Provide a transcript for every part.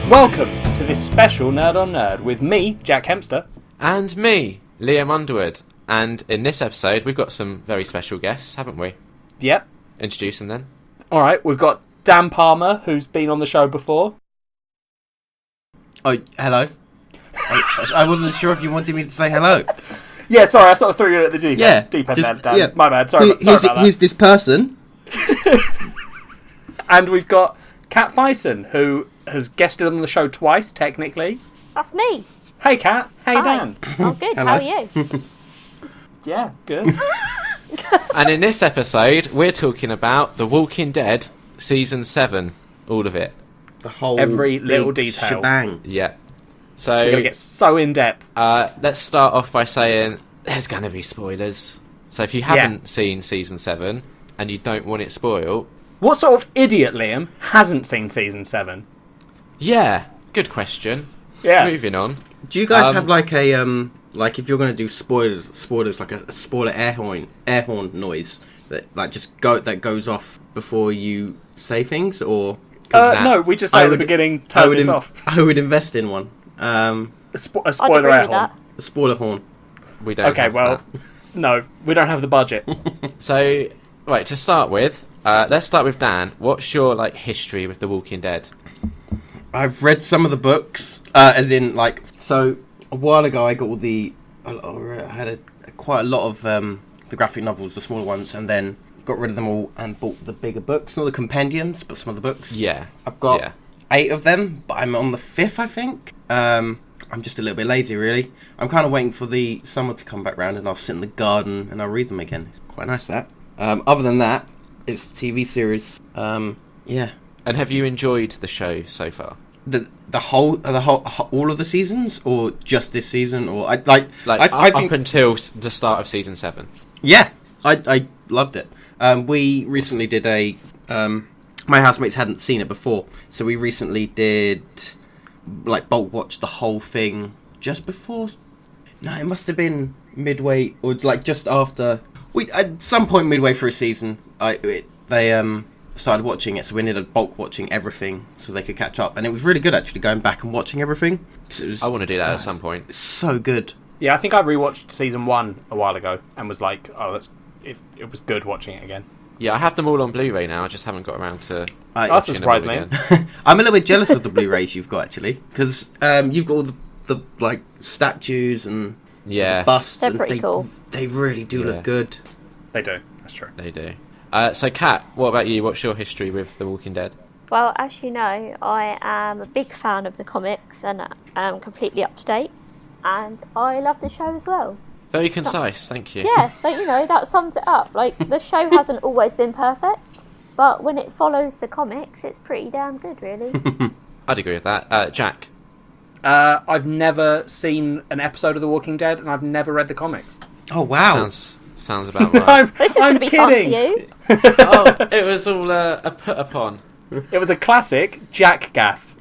Welcome to this special Nerd on Nerd with me, Jack Hempster. And me, Liam Underwood. And in this episode, we've got some very special guests, haven't we? Yep. Introduce them then. Alright, we've got Dan Palmer, who's been on the show before. Oh, hello. I wasn't sure if you wanted me to say hello. Yeah, sorry, I sort of threw you at the deep end just, there, Dan. yeah. My bad, sorry about that. Who's this person? And we've got Kat Fyson, who has guested on the show twice, technically. That's me. Hey, Kat. Hey, Hi. Dan. I'm good. Hello. How are you? Yeah, good. And in this episode, we're talking about The Walking Dead Season 7. All of it. The whole Every little big detail. shebang. Yeah. So, We're going to get so in-depth. let's start off by saying there's going to be spoilers. So if you haven't seen Season 7 and you don't want it spoiled... What sort of idiot, Liam, hasn't seen Season 7? Yeah, good question. Yeah. Moving on. Do you guys have like a like if you're gonna do spoilers like a spoiler air horn noise that goes off before you say things, or? No, we just say at the beginning, turn this off. I would invest in one. A I'd spoiler agree air with horn. that. A spoiler horn. We don't Okay, have well, that. no, we don't have the budget. So, right, to start with, let's start with Dan. What's your history with The Walking Dead? I've read some of the books, as in so a while ago I got I had quite a lot of the graphic novels, the smaller ones, and then got rid of them all and bought the bigger books, not the compendiums, but some of the books. Yeah, I've got 8 of them, but I'm on the 5th, I think. I'm just a little bit lazy, really. I'm kind of waiting for the summer to come back round, and I'll sit in the garden and I'll read them again. It's quite nice, that. Other than that, it's a TV series. Yeah. And have you enjoyed the show so far? The whole all of the seasons, or just this season, or I think up until the start of Season 7. Yeah, I loved it. We recently did my housemates hadn't seen it before, so we recently did bulk watch the whole thing just before. No, it must have been midway or just after. We at some point midway through season, they started watching it, so we ended up bulk watching everything so they could catch up, and it was really good actually going back and watching everything. I want to do that at some point. It's so good. Yeah, I think I rewatched Season 1 a while ago and was like, oh, it was good watching it again. Yeah, I have them all on Blu-ray now. I just haven't got around to That's watching them all surprising. again. I'm a little bit jealous of the Blu-rays you've got actually, because you've got all the statues and Yeah, busts. They're and pretty cool. They really do look good. They do, that's true. they do. So, Kat, what about you? What's your history with The Walking Dead? Well, as you know, I am a big fan of the comics and I'm completely up to date. And I love the show as well. Very concise, thank you. Yeah, that sums it up. The show hasn't always been perfect, but when it follows the comics, it's pretty damn good, really. I'd agree with that. Jack? I've never seen an episode of The Walking Dead, and I've never read the comics. Oh wow! Sounds about right. This is going to be fun for you. Oh, it was all a put upon. It was a classic Jack gaff.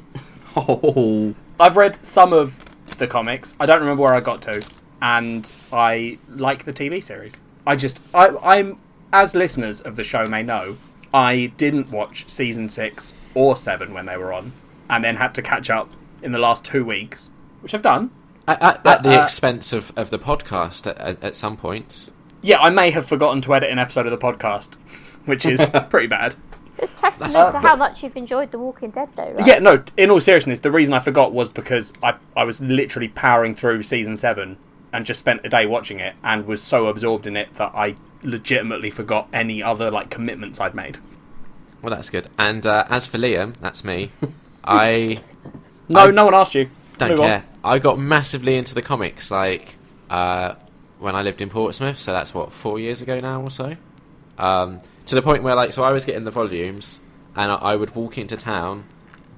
Oh, I've read some of the comics. I don't remember where I got to, and I like the TV series. I'm as listeners of the show may know, I didn't watch Season 6 or 7 when they were on, and then had to catch up in the last 2 weeks, which I've done. At the expense of the podcast at some points. Yeah, I may have forgotten to edit an episode of the podcast, which is pretty bad. It's testament to how much you've enjoyed The Walking Dead, though, right? Yeah, no, in all seriousness, the reason I forgot was because I was literally powering through Season 7 and just spent a day watching it and was so absorbed in it that I legitimately forgot any other commitments I'd made. Well, that's good. And as for Liam, that's me. No one asked you. Don't Move care. on. I got massively into the comics, when I lived in Portsmouth, so that's 4 years ago now or so. To the point where so I was getting the volumes, and I would walk into town,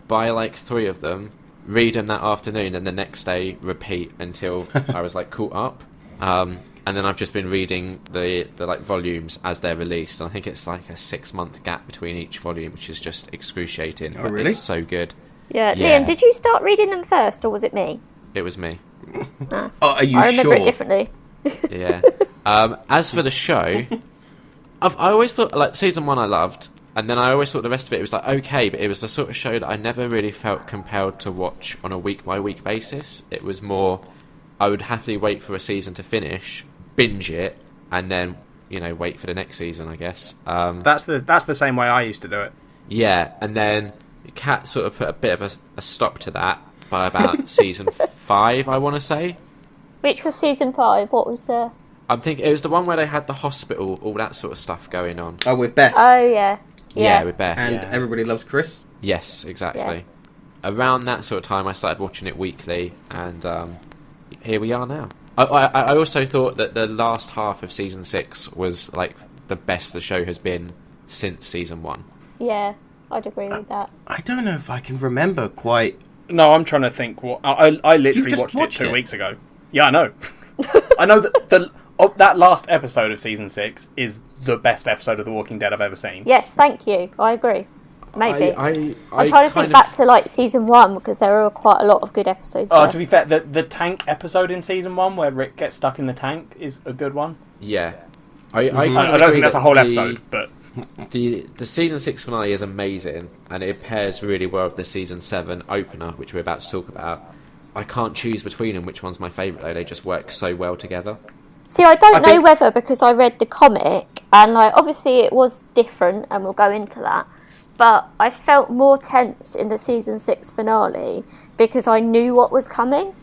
buy 3 of them, read them that afternoon, and the next day repeat until I was caught up. And then I've just been reading the volumes as they're released, and I think it's a 6-month gap between each volume, which is just excruciating. Oh, but really? It's so good. Yeah, Yeah. Liam, did you start reading them first, or was it me? It was me. Oh, are you I remember sure? it differently. Yeah. As for the show, I always thought Season 1 I loved. And then I always thought the rest of it was like okay, but it was the sort of show that I never really felt compelled to watch on a week-by-week basis. It was more, I would happily wait for a season to finish, binge it, and then, you know, wait for the next season, I guess. That's the same way I used to do it. Yeah, and then Kat sort of put a bit of a stop to that by about season 5, I want to say. Which was season 5? What was the... I'm thinking it was the one where they had the hospital, all that sort of stuff going on. Oh, with Beth. Oh, yeah. Yeah, with Beth. And Everybody Loves Chris. Yes, exactly. Yeah. Around that sort of time, I started watching it weekly, and here we are now. I also thought that the last half of season 6 was like the best the show has been since season 1. Yeah, I'd agree with that. I don't know if I can remember quite. No, I'm trying to think. What I literally just watched it 2 it. weeks ago. Yeah, I know. I know that that last episode of season 6 is the best episode of The Walking Dead I've ever seen. Yes, thank you. I agree. Maybe. I'm trying to think back to like season 1 because there are quite a lot of good episodes there. To be fair, the tank episode in season 1 where Rick gets stuck in the tank is a good one. Yeah. I don't think that's a whole episode, but... The season 6 finale is amazing, and it pairs really well with the season 7 opener, which we're about to talk about. I can't choose between them which one's my favourite, though. They just work so well together. See, I don't know whether because I read the comic, and like obviously it was different, and we'll go into that, but I felt more tense in the season 6 finale because I knew what was coming,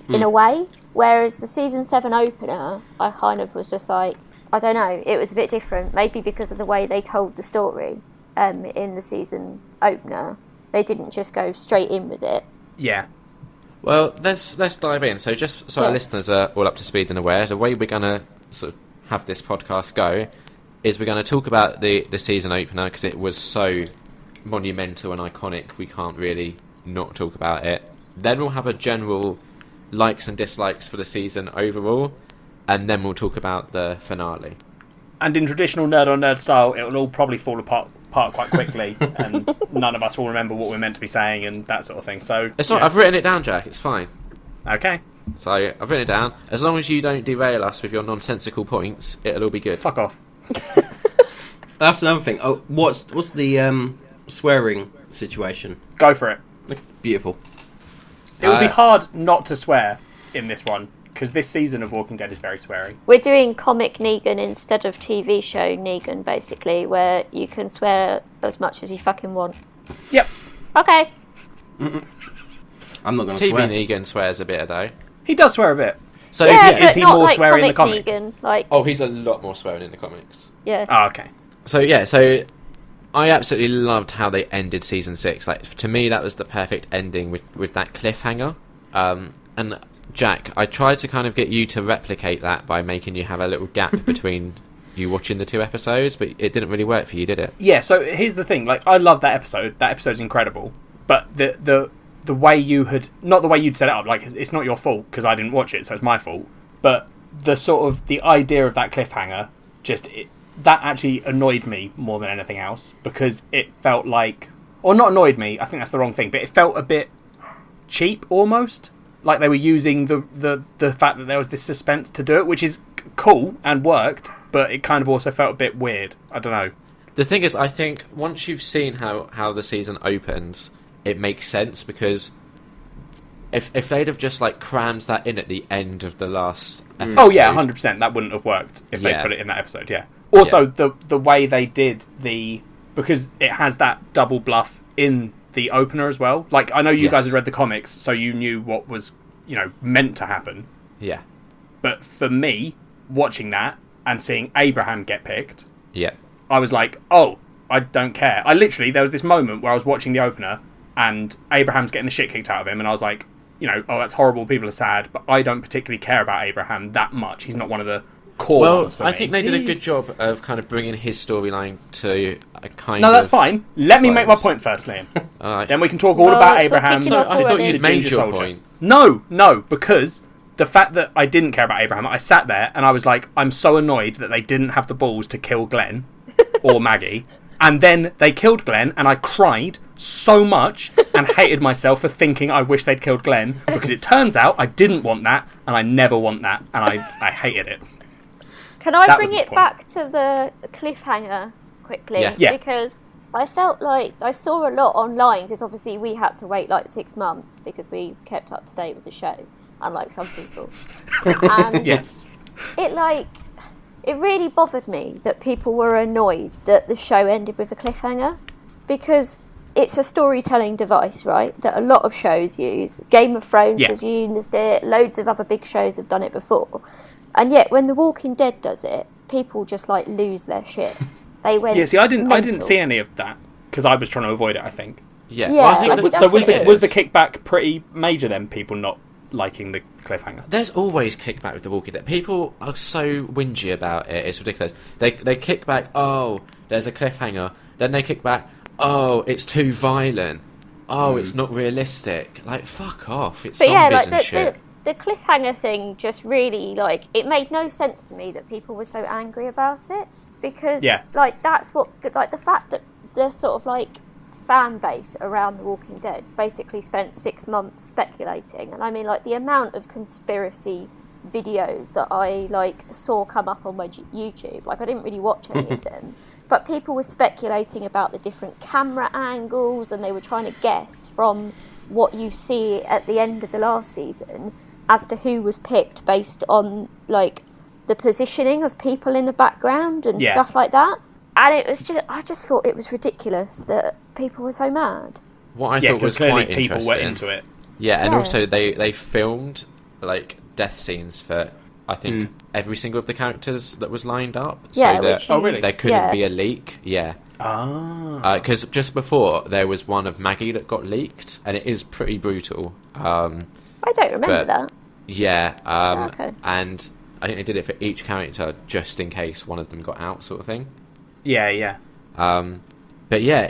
in a way, whereas the season 7 opener, I kind of was just like, I don't know, it was a bit different, maybe because of the way they told the story in the season opener. They didn't just go straight in with it. Yeah. Well, let's dive in. So just so our listeners are all up to speed and aware, the way we're going to sort of have this podcast go is we're going to talk about the season opener because it was so monumental and iconic, we can't really not talk about it. Then we'll have a general likes and dislikes for the season overall, and then we'll talk about the finale. And in traditional nerd on nerd style, it will all probably fall apart quite quickly, and none of us will remember what we're meant to be saying and that sort of thing. So it's not. I've written it down, Jack. It's fine. Okay. So I've written it down. As long as you don't derail us with your nonsensical points, it'll all be good. Fuck off. That's another thing. Oh, what's the swearing situation? Go for it. Beautiful. It would be hard not to swear in this one, because this season of Walking Dead is very sweary. We're doing comic Negan instead of TV show Negan, basically, where you can swear as much as you fucking want. Yep. Okay. I'm not going to TV swear. Negan swears a bit, though. He does swear a bit. So Yeah, is he not more like swearing in the comic comics? Negan, like, Oh, he's a lot more swearing in the comics. yeah. Oh, okay. So I absolutely loved how they ended season 6. Like, to me, that was the perfect ending with that cliffhanger. And Jack, I tried to kind of get you to replicate that by making you have a little gap between you watching the 2 episodes, but it didn't really work for you, did it? Yeah, so here's the thing. Like, I love that episode. That episode's incredible. But the way you had... Not the way you'd set it up. Like, it's not your fault, because I didn't watch it, so it's my fault. But the sort of... The idea of that cliffhanger, that actually annoyed me more than anything else, because it felt like... Or not annoyed me, I think that's the wrong thing, but it felt a bit cheap, almost. Like they were using the fact that there was this suspense to do it, which is cool and worked, but it kind of also felt a bit weird. I don't know. The thing is, I think once you've seen how the season opens, it makes sense, because if they'd have just like crammed that in at the end of the last episode... Oh yeah, 100%. That wouldn't have worked if they put it in that episode, yeah. Also, the way they did because it has that double bluff in the opener as well. Like, I know you guys had read the comics, so you knew what was, meant to happen. Yeah. But for me, watching that and seeing Abraham get picked, Yeah. I was like, oh, I don't care. There was this moment where I was watching the opener and Abraham's getting the shit kicked out of him, and I was like, oh, that's horrible, people are sad, but I don't particularly care about Abraham that much. He's not one of the core ones for me. I think they did a good job of kind of bringing his storyline to a kind of... No, that's fine. Let me make my point first, Liam. Then we can talk all about Abraham. So I thought you'd made your point. No, because the fact that I didn't care about Abraham, I sat there and I was like, I'm so annoyed that they didn't have the balls to kill Glenn or Maggie. And then they killed Glenn, and I cried so much and hated myself for thinking I wish they'd killed Glenn, because it turns out I didn't want that, and I never want that, and I hated it. Can I bring it back to the cliffhanger quickly? Yeah. Yeah. Because I felt like I saw a lot online because obviously we had to wait like 6 months because we kept up to date with the show, unlike some people. And Yes. it really bothered me that people were annoyed that the show ended with a cliffhanger, because it's a storytelling device, right, that a lot of shows use. Game of Thrones has used it, loads of other big shows have done it before. And yet when The Walking Dead does it, people just like lose their shit. They went Yeah, see, I didn't mental. see any of that because I was trying to avoid it, I think. Yeah. Yeah, Well, I think So that's was what it was the is. kickback pretty major then, people not liking the cliffhanger? There's always kickback with The Walking Dead. People are so whingy about it. It's ridiculous. They kick back, oh, there's a cliffhanger. Then they kick back, oh, it's too violent. Oh, it's not realistic. Like, fuck off. It's But yeah, zombies like and shit. the cliffhanger thing just really, like, it made no sense to me that people were so angry about it, because like that's what, like, the fact that the sort of like fan base around The Walking Dead basically spent 6 months speculating, and I mean, like, the amount of conspiracy videos that I like saw come up on my YouTube, like, I didn't really watch any of them, but people were speculating about the different camera angles, and they were trying to guess from what you see at the end of the last season as to who was picked based on like the positioning of people in the background and stuff like that. And it was just, I just thought it was ridiculous that people were so mad. What I Yeah, thought was because clearly quite people interesting. were into it. Yeah, and Yeah. also they filmed like death scenes for, I think, every single of the characters that was lined up. Yeah, so that which you- really? there couldn't yeah. be a leak. Yeah. Ah. Because just before, there was one of Maggie that got leaked, and it is pretty brutal. I don't remember But- that. Yeah, Okay. and I think they did it for each character just in case one of them got out, sort of thing. Yeah. But yeah,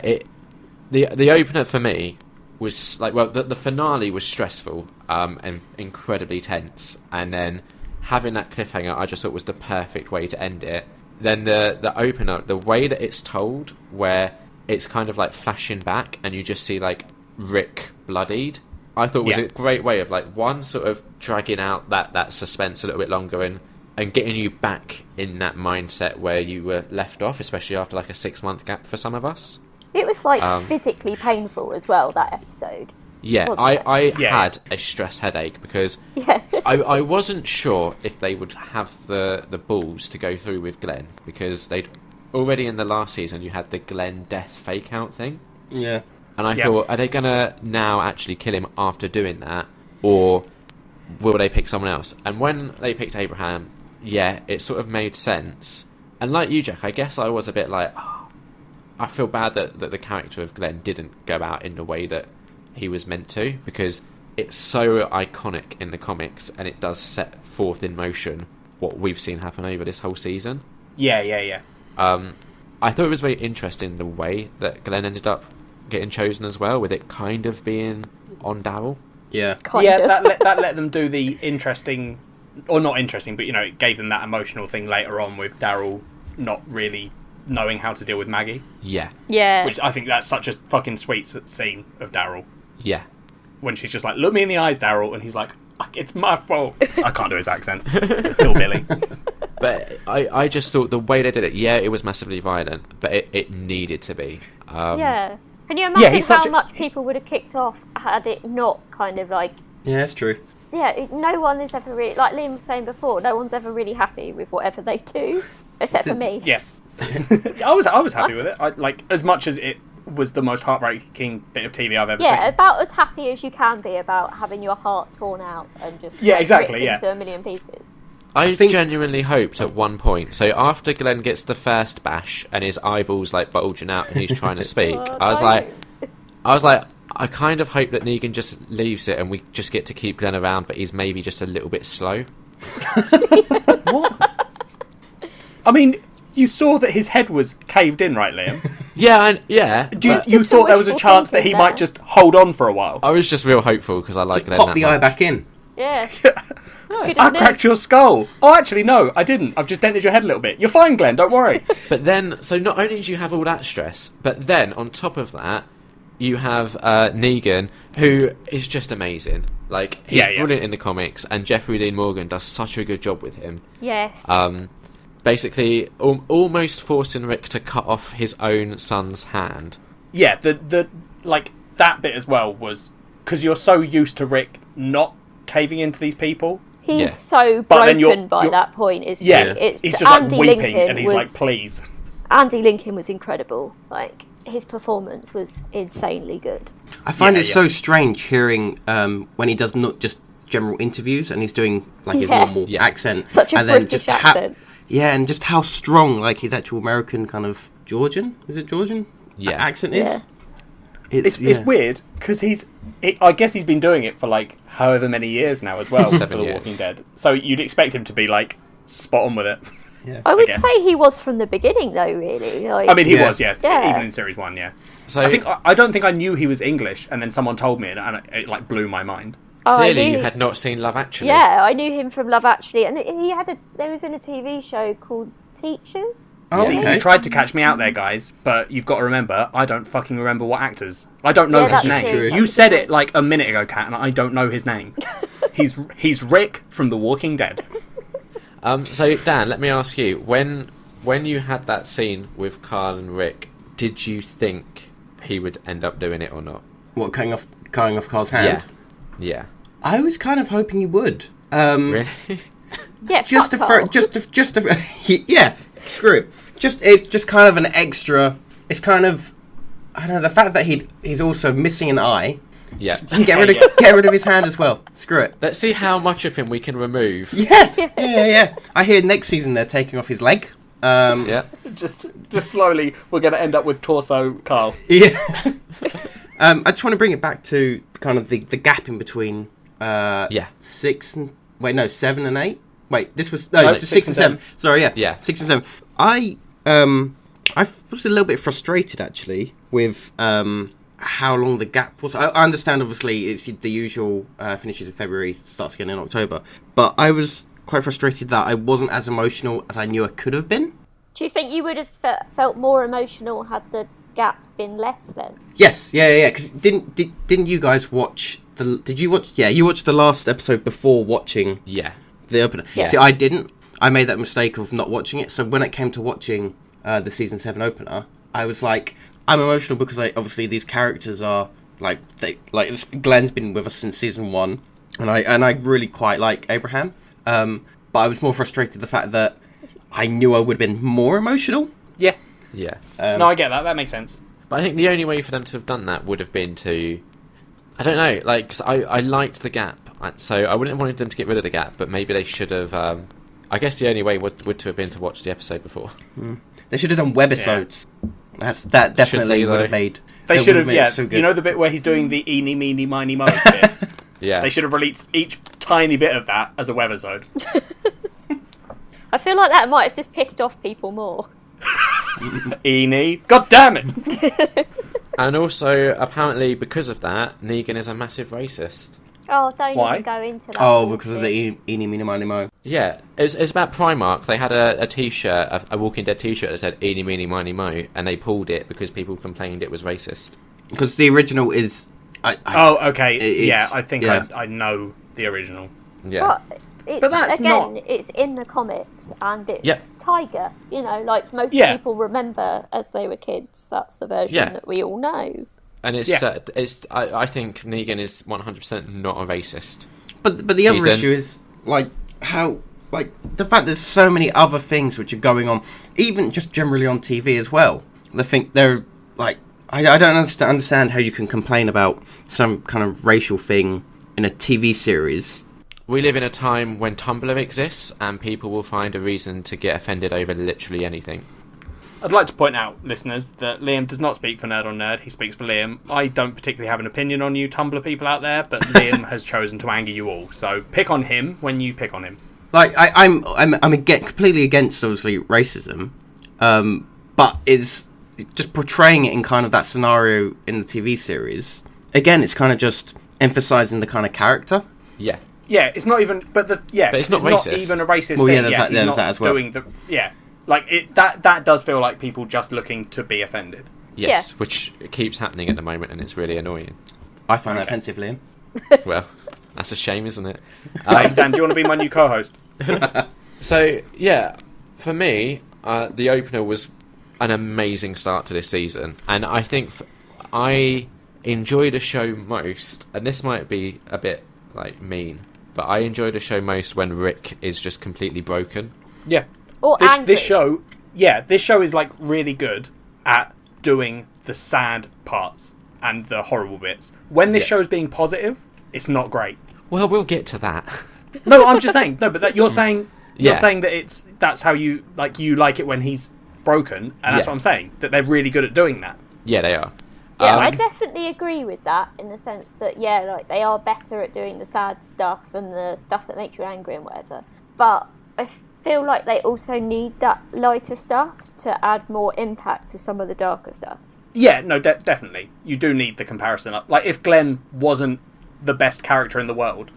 the opener for me was like, well, the finale was stressful and incredibly tense, and then having that cliffhanger, I just thought was the perfect way to end it. Then the opener, the way that it's told, where it's kind of like flashing back, and you just see like Rick bloodied, I thought was a great way of like, one, sort of dragging out that suspense a little bit longer and getting you back in that mindset where you were left off, especially after like a 6-month gap for some of us. It was like physically painful as well, that episode. Yeah, Wasn't it? I Yeah. had a stress headache because Yeah. I wasn't sure if they would have the balls to go through with Glenn, because they'd already in the last season you had the Glenn death fake out thing. Yeah. And I thought, are they going to now actually kill him after doing that? Or will they pick someone else? And when they picked Abraham, yeah, it sort of made sense. And like you, Jack, I guess I was a bit like, oh, I feel bad that the character of Glenn didn't go out in the way that he was meant to, because it's so iconic in the comics, and it does set forth in motion what we've seen happen over this whole season. Yeah. I thought it was very interesting the way that Glenn ended up getting chosen as well, with it kind of being on Daryl. Yeah. Kind of. that let them do the interesting, or not interesting, but, you know, it gave them that emotional thing later on with Daryl not really knowing how to deal with Maggie. Yeah. Yeah. Which I think that's such a fucking sweet scene of Daryl. Yeah. When she's just like, look me in the eyes, Daryl, and he's like, it's my fault. I can't do his accent. Hillbilly. But I just thought the way they did it, yeah, it was massively violent, but it needed to be. Yeah. Can you imagine he's how such a- much people would have kicked off had it not kind of like... Yeah, that's true. Yeah, no one is ever really... Like Liam was saying before, no one's ever really happy with whatever they do, except for me. Yeah. I was happy with it. I, like, as much as it was the most heartbreaking bit of TV I've ever Yeah, seen. about as happy as you can be about having your heart torn out and just Yeah, like, exactly, ripped yeah. into a million pieces. I think- genuinely hoped at one point, so after Glenn gets the first bash and his eyeballs like bulging out and he's trying to speak, Oh, I was no. like, I kind of hope that Negan just leaves it and we just get to keep Glenn around, but he's maybe just a little bit slow. What? I mean, you saw that his head was caved in, right, Liam? Yeah, Do you, but you just thought a there was a wishful chance that he thinking might there. just hold on for a while? I was just real hopeful because I like Just Glenn pop that the eye much. back in. Yeah. I cracked your skull. Oh, actually, no, I didn't. I've just dented your head a little bit. You're fine, Glenn. Don't worry. But then, so not only do you have all that stress, but then on top of that, you have Negan, who is just amazing. Like, he's Yeah. brilliant in the comics, and Jeffrey Dean Morgan does such a good job with him. Yes. basically almost forcing Rick to cut off his own son's hand. Yeah, the like that bit as well was because you're so used to Rick not caving into these people. He's so But then broken by that point, isn't Yeah, he? It's, he's just like Andy weeping, Lincoln and he's like, "Please." Andy Lincoln was incredible. Like, his performance was insanely good. I find it so strange hearing when he does not just general interviews and he's doing like his normal accent. Such a and then British just accent. and just how strong like his actual American kind of Georgian, is it Georgian? Yeah. Accent is. Yeah. It's weird because I guess he's been doing it for like however many years now as well for 7 The years. Walking Dead. So you'd expect him to be like spot on with it. Yeah. I would guess. say he was from the beginning, though. Really, like, I mean, he Yeah. was, yeah, Yeah. even in series 1, yeah. So I don't think I knew he was English, and then someone told me, and it like blew my mind. I clearly knew- you had not seen Love Actually. Yeah, I knew him from Love Actually, and there was in a TV show called Teachers. Oh, See, okay. you tried to catch me out there, guys, but you've got to remember, I don't fucking remember what actors. I don't know Yeah, his that's name. true. You said it like a minute ago, Kat, and I don't know his name. He's Rick from The Walking Dead. So Dan, let me ask you, when you had that scene with Carl and Rick, did you think he would end up doing it or not? What, cutting off Carl's hand? Yeah. I was kind of hoping he would. Really? Yeah, Just fuck a Carl. just a yeah, screw it. It's just kind of an extra. It's kind of, I don't know, the fact that he's also missing an eye. Yeah. Get rid of his hand as well. Screw it. Let's see how much of him we can remove. Yeah. I hear next season they're taking off his leg. Yeah. Just slowly, we're going to end up with torso Carl. Yeah. I just want to bring it back to kind of the gap in between. 7 and 8. Wait, this was No, this is 6 and 7. Sorry, yeah. Yeah. 6 and 7. I was a little bit frustrated actually with how long the gap was. I understand obviously it's the usual finishes in February, starts again in October, but I was quite frustrated that I wasn't as emotional as I knew I could have been. Do you think you would have felt more emotional had the gap been less then? Yes, yeah. Because didn't you guys watch the? Did you watch? Yeah, you watched the last episode before watching Yeah. the opener. Yeah. See, I didn't. I made that mistake of not watching it. So when it came to watching the season 7 opener, I was like, I'm emotional because obviously these characters are Glenn's been with us since season 1, and I really quite like Abraham. But I was more frustrated the fact that I knew I would have been more emotional. Yeah. Yeah. No, I get that. That makes sense. But I think the only way for them to have done that would have been to, I don't know, like, 'cause I liked the gap, so I wouldn't have wanted them to get rid of the gap, but maybe they should have, I guess the only way would to have been to watch the episode before. They should have done webisodes. That definitely would have made. They should have, made it so good. you know the bit where he's doing the eeny, meeny, miny, mo bit? Yeah. They should have released each tiny bit of that as a webisode. I feel like that might have just pissed off people more. Eeny. God damn it! And also, apparently, because of that, Negan is a massive racist. Oh, don't Why? even go into that. Oh, because of bullshit. the eeny, meeny, miny, mo. Yeah, it's about Primark. They had a t-shirt, a Walking Dead t-shirt that said "Eeny, meeny, miny, mo," and they pulled it because people complained it was racist. Because the original is. Oh, okay. It's- Yeah, I think yeah. I know the original. Yeah, But that's again, not- it's in the comics, and it's Yeah. Tiger. You know, like most Yeah. people remember as they were kids. That's the version Yeah. that we all know. and it's Yeah. I think Negan is 100% not a racist. But the other He's in- issue is like how the fact there's so many other things which are going on, even just generally on TV as well. I think they're like I don't understand how you can complain about some kind of racial thing in a TV series. We live in a time when Tumblr exists, and people will find a reason to get offended over literally anything. I'd like to point out, listeners, that Liam does not speak for Nerd on Nerd. He speaks for Liam. I don't particularly have an opinion on you Tumblr people out there, but Liam has chosen to anger you all. So pick on him when you pick on him. Like I'm completely against obviously racism, but it's just portraying it in kind of that scenario in the TV series. Again, it's kind of just emphasizing the kind of character. Yeah. Yeah, it's not even. But it's not racist. even a racist Well, thing. yeah, there's he's not that as well. doing the. Yeah, like it. That does feel like people just looking to be offended. Yes, Yeah. which keeps happening at the moment, and it's really annoying. I find that offensive, Liam. Well, that's a shame, isn't it? Hey, Dan, do you want to be my new co-host? So, yeah, for me, the opener was an amazing start to this season, and I think I enjoyed a show most, and this might be a bit like mean, but I enjoyed a show most when Rick is just completely broken. Yeah. Or This show is like really good at doing the sad parts and the horrible bits. When this show's being positive, it's not great. Well, we'll get to that. No, I'm just saying. No, but you're saying Yeah. that that's how you like it when he's broken, and that's what I'm saying. That they're really good at doing that. Yeah, they are. Yeah, I definitely agree with that in the sense that, like they are better at doing the sad stuff and the stuff that makes you angry and whatever. But I feel like they also need that lighter stuff to add more impact to some of the darker stuff. Yeah, no, definitely. You do need the comparison up. Like, if Glenn wasn't the best character in the world...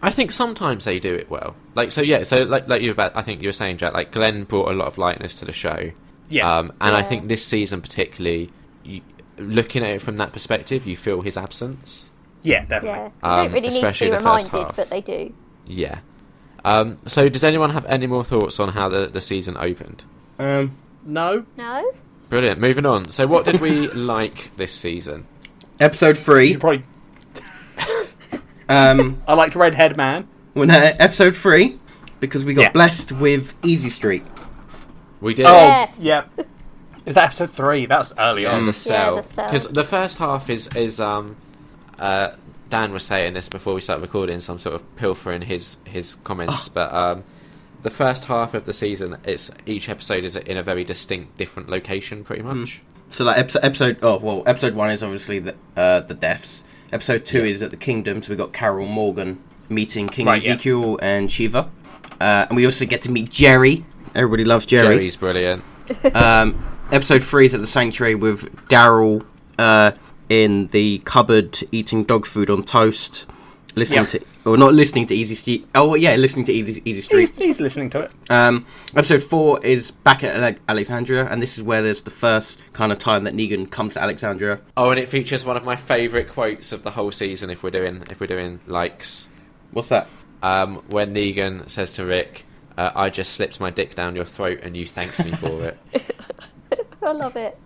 I think sometimes they do it well. Like, so like you about, I think you were saying, Jack, like Glenn brought a lot of lightness to the show. Yeah. And I think this season particularly, looking at it from that perspective, you feel his absence. Yeah, definitely. Yeah, they don't really need to especially be the first reminded, half. but they do. Yeah. So does anyone have any more thoughts on how the season opened? No? No? Brilliant. Moving on. So what did we like this season? Episode You 3. should probably... I I liked Redhead Man. episode 3 because we got blessed with Easy Street. We did. Oh, Yes. yeah. Is that episode 3? That's early on. The cell. the cell. Because the first half is Dan was saying this before we started recording, so I'm sort of pilfering his comments, but the first half of the season, each episode is in a very distinct, different location, pretty much. So like episode 1 is obviously the deaths. Episode 2 is at the Kingdom, so we got Carol Morgan meeting King Ezekiel and Shiva, and we also get to meet Jerry. Everybody loves Jerry. Jerry's brilliant. Episode 3 is at the Sanctuary with Daryl in the cupboard eating dog food on toast, listening to Easy Street. Oh yeah, listening to Easy Street. He's listening to it. Episode 4 is back at Alexandria, and this is where there's the first kind of time that Negan comes to Alexandria. Oh, and it features one of my favourite quotes of the whole season. If we're doing likes, What's that? when Negan says to Rick, "I just slipped my dick down your throat, and you thanked me for it." I love it.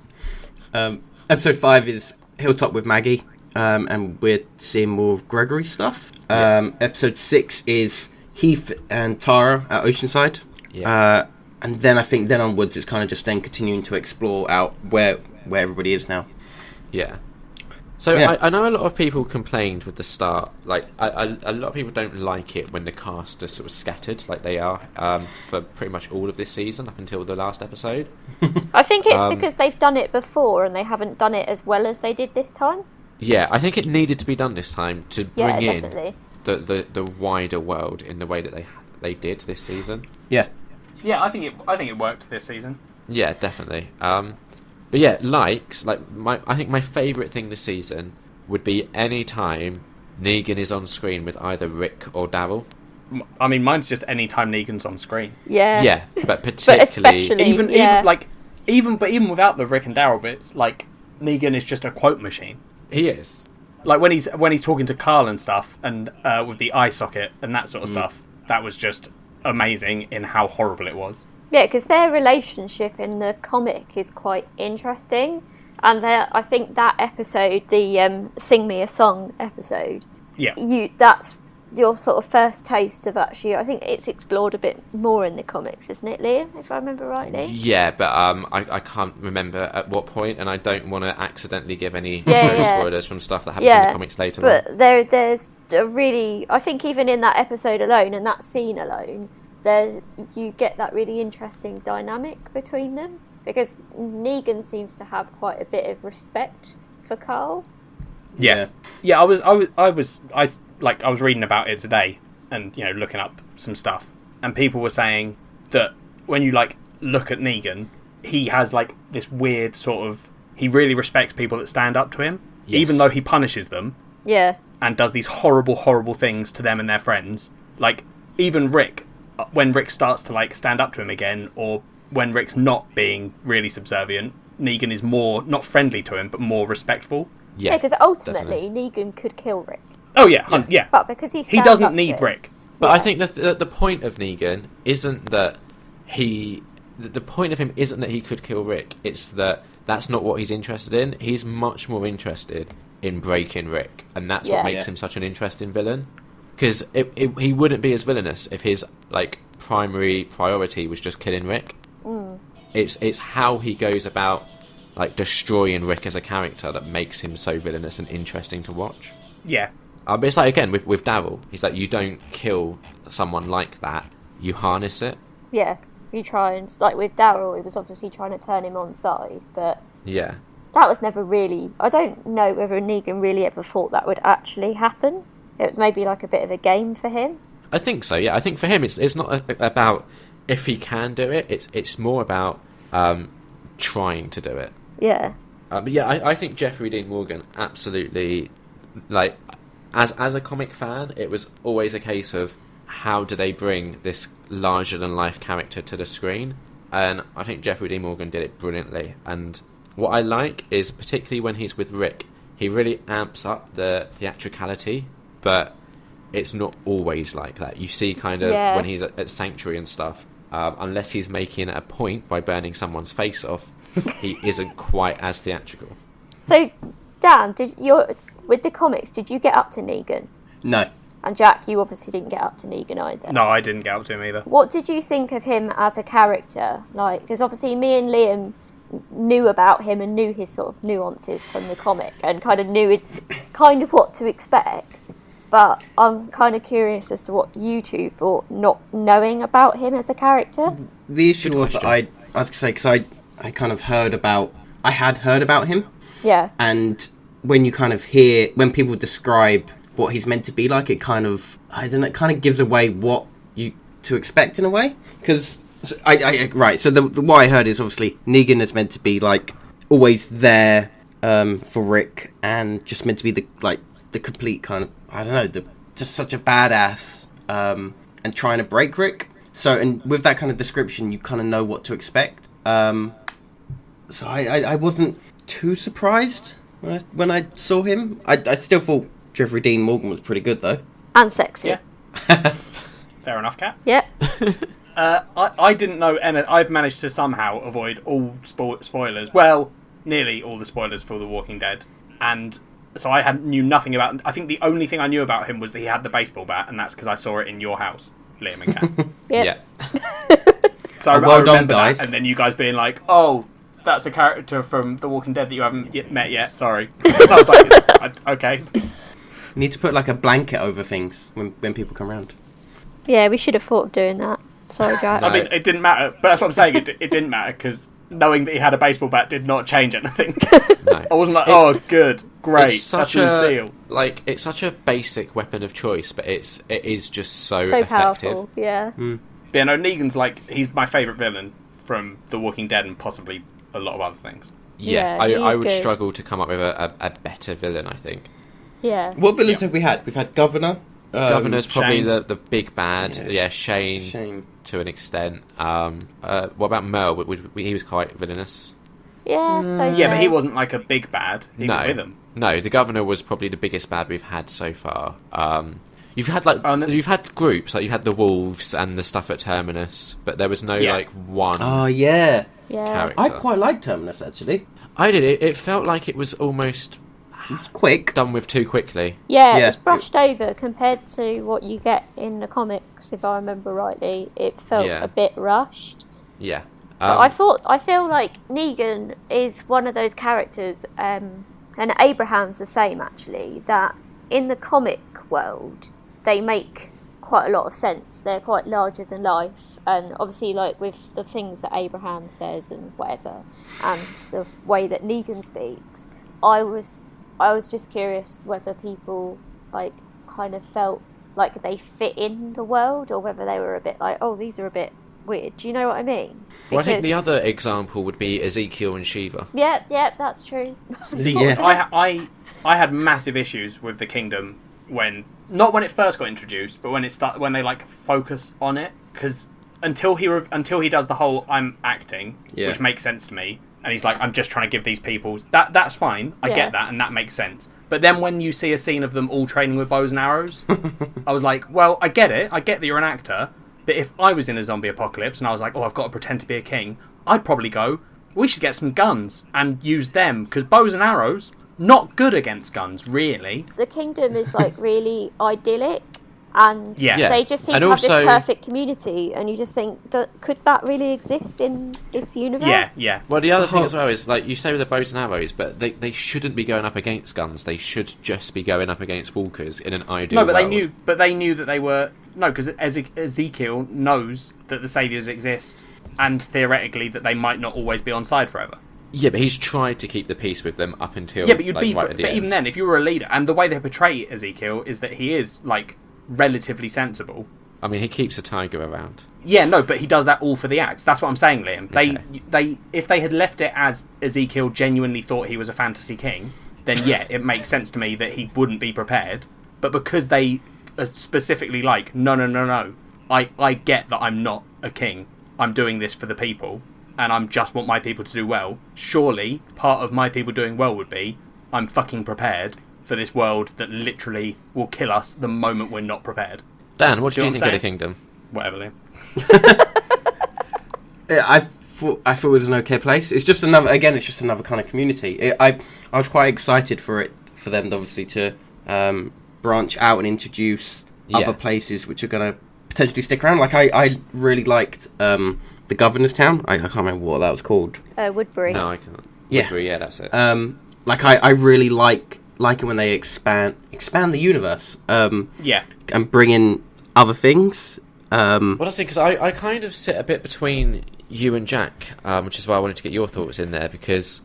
Episode 5 is Hilltop with Maggie, and we're seeing more of Gregory stuff. Episode 6 is Heath and Tara at Oceanside. Yeah. And then I think onwards it's kind of just then continuing to explore out where everybody is now. Yeah. So I know a lot of people complained with the start. Like a lot of people don't like it when the cast is sort of scattered, like they are for pretty much all of this season up until the last episode. I think it's because they've done it before and they haven't done it as well as they did this time. Yeah, I think it needed to be done this time to bring in definitely. the wider world in the way that they did this season. Yeah. Yeah, I think it worked this season. Yeah, definitely. But yeah, I think my favourite thing this season would be any time Negan is on screen with either Rick or Daryl. I mean, mine's just any time Negan's on screen. Yeah. Yeah, but particularly Even without the Rick and Daryl bits, like Negan is just a quote machine. he is. Like when he's talking to Carl and stuff, and with the eye socket and that sort of stuff, that was just amazing in how horrible it was. Yeah, because their relationship in the comic is quite interesting. And I think that episode, the Sing Me a Song episode, that's your sort of first taste of actually, I think it's explored a bit more in the comics, isn't it, Liam, if I remember rightly? Yeah, but I can't remember at what point, and I don't want to accidentally give any show spoilers from stuff that happens in the comics later on. But there's a really, I think even in that episode alone, and that scene alone, you get that really interesting dynamic between them, because Negan seems to have quite a bit of respect for Carl. Yeah. I was reading about it today, and looking up some stuff, and people were saying that when you look at Negan, he has this weird sort of, he really respects people that stand up to him, even though he punishes them. Yeah. And does these horrible things to them and their friends. Like even Rick, when Rick starts to stand up to him again, or when Rick's not being really subservient, Negan is more not friendly to him but more respectful. Yeah, because ultimately Negan could kill Rick. Oh yeah. But because he doesn't need Rick. But I think the point of Negan isn't that he the point of him isn't that he could kill Rick. It's that that's not what he's interested in. He's much more interested in breaking Rick, and that's what makes him such an interesting villain. Because he wouldn't be as villainous if his like primary priority was just killing Rick. It's how he goes about like destroying Rick as a character that makes him so villainous and interesting to watch. Yeah. But it's like, again, with Daryl, he's like, you don't kill someone like that, you harness it. Yeah, you try and, like with Daryl, it was obviously trying to turn him on side, but Yeah. that was never really, I don't know whether Negan really ever thought that would actually happen. It was maybe like a bit of a game for him. I think so, yeah. I think for him, it's not about if he can do it, it's more about trying to do it. Yeah. But yeah, I think Jeffrey Dean Morgan absolutely, like, as a comic fan, it was always a case of how do they bring this larger-than-life character to the screen, and I think Jeffrey Dean Morgan did it brilliantly. And what I like is, particularly when he's with Rick, he really amps up the theatricality, but it's not always like that. You see kind of when he's at Sanctuary and stuff, unless he's making a point by burning someone's face off, he isn't quite as theatrical. So, Dan, with the comics, did you get up to Negan? No. And Jack, you obviously didn't get up to Negan either. No, I didn't get up to him either. What did you think of him as a character? Like, because obviously me and Liam knew about him and knew his sort of nuances from the comic and kind of knew kind of what to expect. But I'm kind of curious as to what you two thought, not knowing about him as a character. The issue was that I was going to say, because I kind of I had heard about him. Yeah. And when you kind of hear, when people describe what he's meant to be like, it kind of, I don't know, it kind of gives away what you to expect in a way. Because, so the what I heard is obviously Negan is meant to be like always there for Rick and just meant to be the complete kind of, I don't know, just such a badass and trying to break Rick. So, and with that kind of description, you kind of know what to expect. So I wasn't too surprised when I saw him. I still thought Jeffrey Dean Morgan was pretty good though. And sexy. Yeah. Fair enough, Kat. Yeah. I didn't know, and I've managed to somehow avoid all spoilers. Well, nearly all the spoilers for The Walking Dead, and so I knew nothing about. I think the only thing I knew about him was that he had the baseball bat, and that's because I saw it in your house, Liam and Kat. Yeah. So I well done, remember guys. that, and then you guys being like, "Oh, that's a character from The Walking Dead that you haven't met yet." Sorry. I was like, "Okay." You need to put like a blanket over things when people come around. Yeah, we should have thought of doing that. Sorry, Jack. I mean, it didn't matter, but that's what I'm saying. It didn't matter because knowing that he had a baseball bat did not change anything. No. I wasn't like, "Oh, good, great." It's such that's Lucille. it's such a basic weapon of choice, but it is just so effective. Powerful, yeah. But, yeah, no, Negan's he's my favourite villain from The Walking Dead and possibly a lot of other things. Yeah, Yeah, I he's would good. struggle to come up with a better villain, I think. Yeah. What villains have we had? We've had Governor. Governor's probably Shane. the big bad. Yeah, Shane to an extent. What about Merle? He was quite villainous. Yeah, I suppose Yeah, so. but he wasn't like a big bad. He was with him. No, the Governor was probably the biggest bad we've had so far. You've had you've had groups, like you had the Wolves and the stuff at Terminus, but there was no one Oh yeah. character. I quite liked Terminus actually. I did it. It felt like it was almost It's quick. done with too quickly. Yeah, it Yeah. was brushed over compared to what you get in the comics, if I remember rightly. It felt Yeah. a bit rushed. Yeah. But I feel like Negan is one of those characters, and Abraham's the same actually, that in the comic world, they make quite a lot of sense. They're quite larger than life, and obviously like with the things that Abraham says and whatever, and the way that Negan speaks, I was just curious whether people like kind of felt like they fit in the world, or whether they were a bit like, oh, these are a bit weird. Do you know what I mean? Well, I think the Because- other example would be Ezekiel and Shiva. Yeah, that's true. See, Yeah. I had massive issues with the Kingdom not when it first got introduced, but when they like focus on it, because until he does the whole I'm acting, which makes sense to me, and he's like, I'm just trying to give these people that's fine. I get that, and that makes sense. But then when you see a scene of them all training with bows and arrows, I was like, well, I get it. I get that you're an actor, But if I was in a zombie apocalypse and I was like, oh, I've got to pretend to be a king, I'd probably go, we should get some guns and use them, because bows and arrows, not good against guns, really. The kingdom is like really idyllic, and Yeah. they just seem And to have also- this perfect community, and you just think, could that really exist in this universe? Yeah, yeah. Well, the other thing as well is, like, you say with the bows and arrows, but they shouldn't be going up against guns. They should just be going up against walkers in an ideal No, but world. they knew that they were... No, because Ezekiel knows that the Saviours exist, and theoretically that they might not always be on side forever. Yeah, but he's tried to keep the peace with them up until Yeah, but you'd like, be... right at the But end. even then, if you were a leader, and the way they portray Ezekiel is that he is, like, relatively sensible. I mean, he keeps a tiger around. Yeah, no, but he does that all for the act. That's what I'm saying, Liam. Okay. They if they had left it as Ezekiel genuinely thought he was a fantasy king, then yeah, it makes sense to me that he wouldn't be prepared. But because they are specifically like, no, I get that I'm not a king. I'm doing this for the people, and I just want my people to do well. Surely, part of my people doing well would be, I'm fucking prepared for this world that literally will kill us the moment we're not prepared. Dan, what do See you what think I'm of the saying? kingdom? Whatever, Liam. I thought it was an okay place. It's just another kind of community. I was quite excited for them obviously to branch out and introduce other places which are going to potentially stick around. Like I really liked the governor's town. I can't remember what that was called. Woodbury. No, I can't. Yeah. Woodbury, yeah, that's it. Like I really like it when they expand the universe. Yeah. And bring in other things. Well, that's it, because I kind of sit a bit between you and Jack, which is why I wanted to get your thoughts in there, because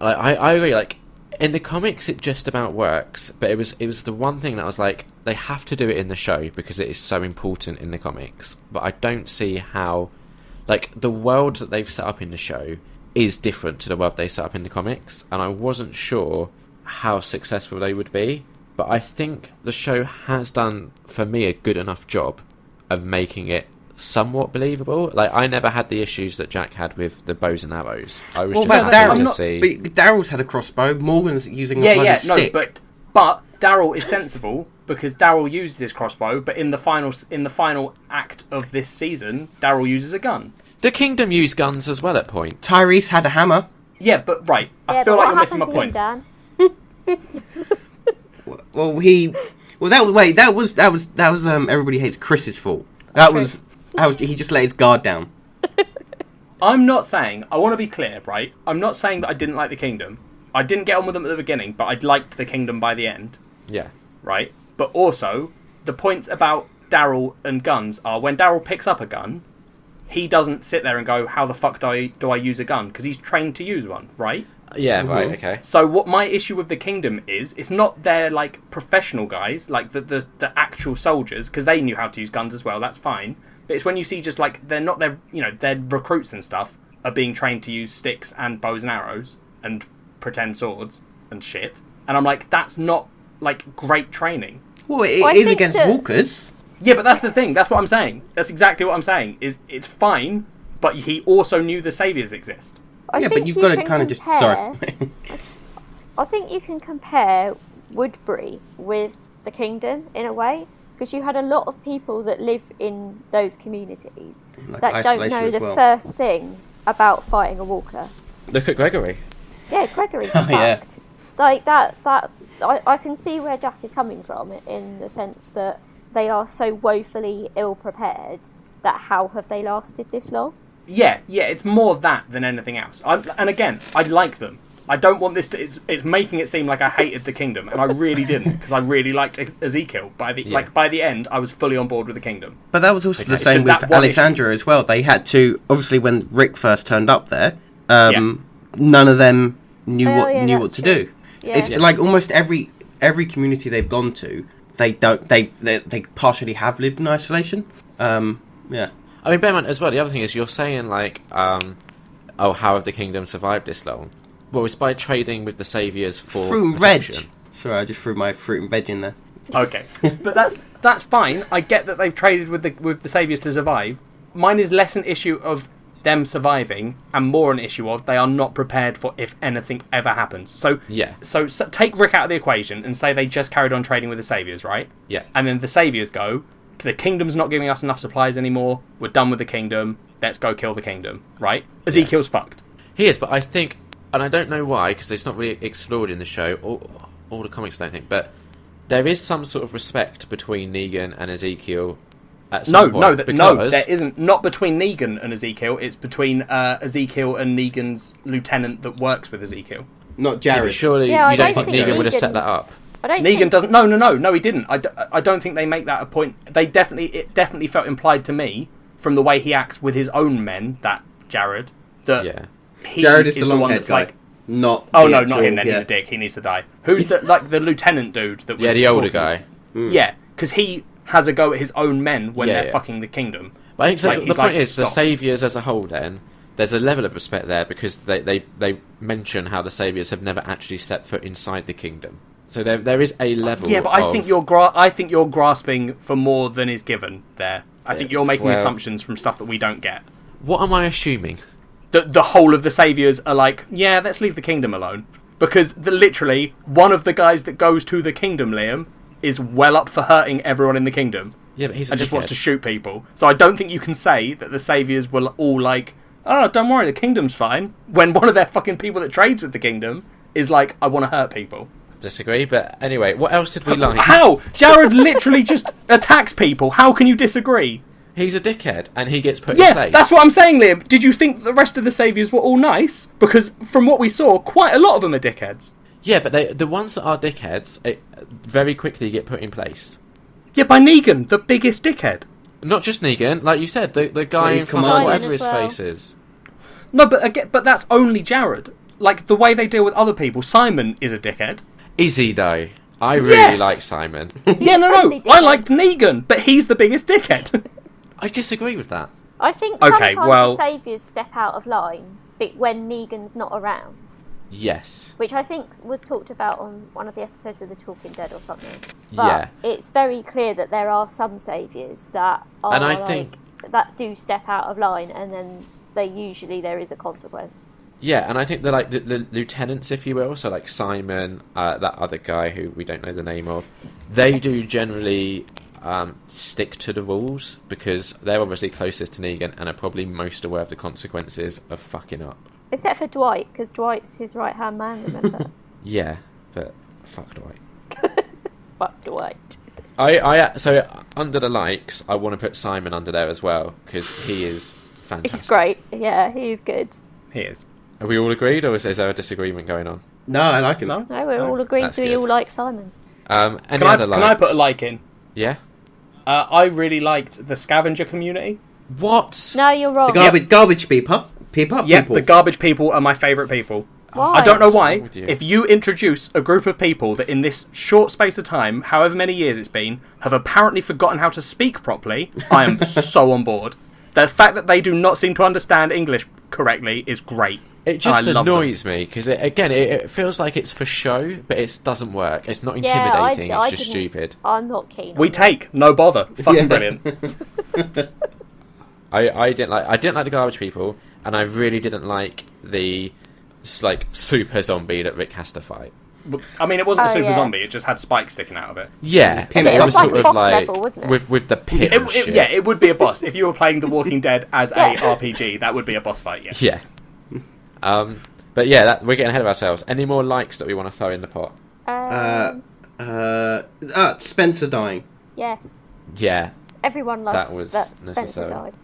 I agree, like, in the comics it just about works, but it was the one thing that I was like, they have to do it in the show because it is so important in the comics, but I don't see how, like, the world that they've set up in the show is different to the world they set up in the comics, and I wasn't sure how successful they would be, but I think the show has done, for me, a good enough job of making it somewhat believable. Like, I never had the issues that Jack had with the bows and arrows. I was just happy to see... But Daryl's had a crossbow. Morgan's using a Yeah, stick. no, but Daryl is sensible because Daryl used his crossbow, but in the final act of this season, Daryl uses a gun. The Kingdom used guns as well at points. Tyrese had a hammer. Yeah, but right, I feel but like what you're missing my happened to point. him, Dan? That was Everybody Hates Chris's fault. That was he just let his guard down. I'm not saying, I want to be clear, right? I'm not saying that I didn't like the Kingdom. I didn't get on with them at the beginning, but I liked the Kingdom by the end, Yeah. right? But also, the points about Daryl and guns are when Daryl picks up a gun, he doesn't sit there and go, how the fuck do I use a gun? Because he's trained to use one, right? Yeah, right, okay. So what my issue with the Kingdom is, it's not their, like, professional guys, like the actual soldiers, because they knew how to use guns as well, that's fine. But it's when you see just, like, their recruits and stuff are being trained to use sticks and bows and arrows and pretend swords and shit. And I'm like, that's not, like, great training. Well, it Well, I is think against that- walkers. Yeah, but that's the thing. That's what I'm saying. That's exactly what I'm saying. Is it's fine, but he also knew the Saviours exist. I Yeah, think but you've you got to can kind of just... compare- Sorry. I think you can compare Woodbury with the Kingdom in a way, because you had a lot of people that live in those communities Like that don't isolation know as the well. first thing about fighting a walker. Look at Gregory. Yeah, Gregory's Oh, yeah. fucked. Like that I can see where Jack is coming from, in the sense that they are so woefully ill prepared that how have they lasted this long? Yeah, it's more that than anything else. And again, I like them. I don't want this to... It's making it seem like I hated the Kingdom, and I really didn't, because I really liked Ezekiel. By the end, I was fully on board with the Kingdom. But that was also the It's same just that with one Alexandria as well. They had to... Obviously, when Rick first turned up there, none of them knew what that's to true. do. Yeah. It's like almost every community they've gone to, they partially have lived in isolation. Yeah. I mean, bear in mind as well, the other thing is you're saying, like, how have the Kingdom survived this long? Well, it's by trading with the Saviours for Fruit and veg. protection. Sorry, I just threw my fruit and veg in there. Okay, but that's fine. I get that they've traded with the Saviours to survive. Mine is less an issue of them surviving and more an issue of they are not prepared for if anything ever happens. So Yeah. So take Rick out of the equation and say they just carried on trading with the Saviours, right? Yeah. And then the Saviours go, the kingdom's not giving us enough supplies anymore. We're done with the kingdom. Let's go kill the kingdom, right? Ezekiel's fucked. He is, but I think, and I don't know why, because it's not really explored in the show, or all the comics, I don't think, but there is some sort of respect between Negan and Ezekiel at some point. No, there isn't. Not between Negan and Ezekiel. It's between Ezekiel and Negan's lieutenant that works with Ezekiel. Not Yeah, Jared. but surely Yeah, you don't think Negan would have set that up? Negan doesn't. No, he didn't. I don't think they make that a point. It definitely felt implied to me from the way he acts with his own men, that Jared, that Jared is the one long-haired that's guy. like, Not. oh the no, actual, not him. Then yeah. he's a dick. He needs to die. Who's the the lieutenant dude that was Yeah, the older talking? guy. Yeah, because he has a go at his own men when Yeah, they're fucking the kingdom. But I think so. Like, The he's point like, is, the stop. Saviours as a whole, then, there's a level of respect there because they mention how the Saviours have never actually stepped foot inside the kingdom. So there is a level. Yeah, but I think you're grasping for more than is given there. I think you're making assumptions from stuff that we don't get. What am I assuming? The whole of the Saviours are like, yeah, let's leave the kingdom alone. Because literally, one of the guys that goes to the kingdom, Liam, is well up for hurting everyone in the kingdom. Yeah, but he's and just wants to shoot people. So I don't think you can say that the Saviours were all like, oh, don't worry, the kingdom's fine. When one of their fucking people that trades with the kingdom is like, I want to hurt people. Disagree, but anyway, what else did we like? How? Jared literally just attacks people. How can you disagree? He's a dickhead, and he gets put in Yeah, place. that's what I'm saying, Liam. Did you think the rest of the Saviours were all nice? Because from what we saw, quite a lot of them are dickheads. Yeah, but the ones that are dickheads very quickly get put in place. Yeah, by Negan, the biggest dickhead. Not just Negan, like you said, the guy in front of Simon whatever as his well. face is. No, but that's only Jared. Like, the way they deal with other people, Simon is a dickhead. Is he, though? I really Yes! like Simon. Yeah, no, friendly I dickhead. liked Negan, but he's the biggest dickhead. I disagree with that. I think Okay, sometimes well- the Saviours step out of line when Negan's not around, Yes. which I think was talked about on one of the episodes of The Talking Dead or something. But Yeah. it's very clear that there are some Saviours that are And I think- that do step out of line, and then there is a consequence. Yeah, and I think they're like the lieutenants, if you will, so like Simon, that other guy who we don't know the name of, they do generally stick to the rules because they're obviously closest to Negan and are probably most aware of the consequences of fucking up. Except for Dwight, because Dwight's his right-hand man, remember? Yeah, but fuck Dwight. Fuck Dwight. So under the likes, I want to put Simon under there as well because he is fantastic. He's great. Yeah, he's good. He is. Are we all agreed, or is there a disagreement going on? No, I like him. No? No, we're all agreed That's we good. all like Simon. Any Can I other likes? put a like in? Yeah. I really liked the scavenger community. What? No, you're wrong. The garbage people. Yep, People. the garbage people are my favourite people. Why? I don't know What's why. wrong with you? If you introduce a group of people that in this short space of time, however many years it's been, have apparently forgotten how to speak properly, I am so on board. The fact that they do not seem to understand English correctly is great. It just I love them. annoys me because it feels like it's for show, but it doesn't work. It's not Yeah, intimidating. I it's just didn't- stupid. I'm not keen. We on take, no bother. Fucking Yeah. brilliant. I didn't like the garbage people, and I really didn't like the super zombie that Rick has to fight. I mean, it wasn't a Oh, super yeah. zombie, it just had spikes sticking out of it. Yeah, It it was was like sort of boss like level, wasn't it? with the pit. and shit. Yeah, it would be a boss. If you were playing The Walking Dead as Yeah. a RPG, that would be a boss fight, yes. Yeah. But yeah, we're getting ahead of ourselves. Any more likes that we want to throw in the pot? Spencer dying. Yes. Yeah. Everyone loves That was that Spencer necessary. died.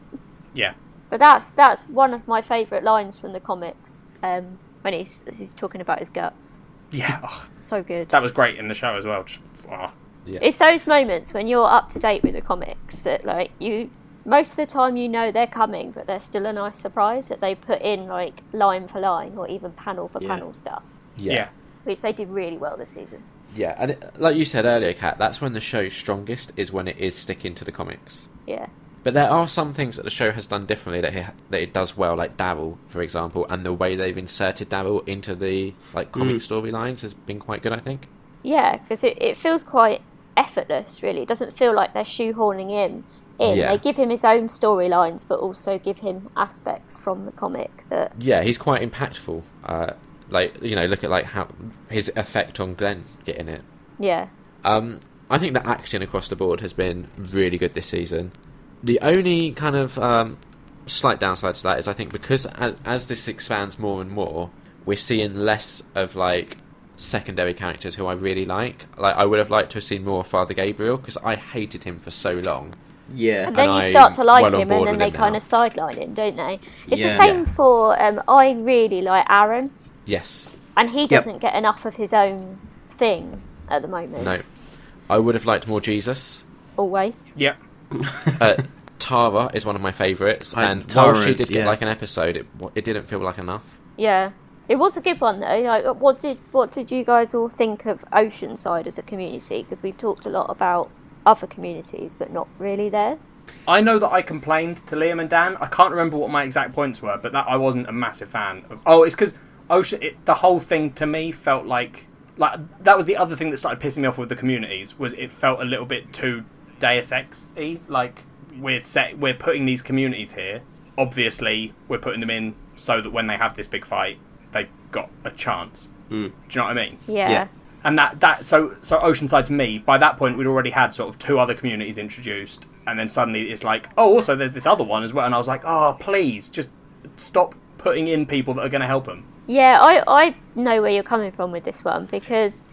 Yeah. But that's one of my favourite lines from the comics. When he's talking about his guts. Yeah, oh, So good. that was great in the show as well. Just, oh. Yeah. It's those moments when you're up to date with the comics that like you most of the time you know they're coming, but they're still a nice surprise that they put in like line for line or even panel for panel stuff, Yeah. which they did really well this season. Yeah, and like you said earlier, Kat, that's when the show's strongest is when it is sticking to the comics. Yeah. But there are some things that the show has done differently that it does well, like Daryl, for example, and the way they've inserted Daryl into the comic storylines has been quite good, I think. Yeah, because it feels quite effortless, really. It doesn't feel like they're shoehorning him in. Yeah. They give him his own storylines, but also give him aspects from the comic that... Yeah, he's quite impactful. Look at how his effect on Glenn getting it. Yeah. I think the acting across the board has been really good this season. The only kind of slight downside to that is I think because as this expands more and more, we're seeing less of like secondary characters who I really like. Like I would have liked to have seen more of Father Gabriel because I hated him for so long. Yeah. And then And you I'm start to like well on him, and board then with they him kind now. of sideline him, don't they? It's Yeah. the same for. I really like Aaron, Yes. and he doesn't get enough of his own thing at the moment. No. I would have liked more Jesus. Always. Yep. Tara is one of my favourites, and Tara while she is, did get yeah. like an episode, it didn't feel like enough. Yeah. It was a good one though. Like, what did you guys all think of Oceanside as a community? Because we've talked a lot about other communities, but not really theirs. I know that I complained to Liam and Dan. I can't remember what my exact points were, but that I wasn't a massive fan of. Oh, it's because the whole thing to me felt like that was the other thing that started pissing me off with the communities, was it felt a little bit too Deus Ex-y. Like we're putting these communities here. Obviously, we're putting them in so that when they have this big fight, they've got a chance. Do you know what I mean? Yeah. And so Oceanside to me, by that point we'd already had sort of 2 other communities introduced, and then suddenly it's like, oh, also there's this other one as well, and I was like, oh, please just stop putting in people that are going to help them. Yeah, I know where you're coming from with this one, because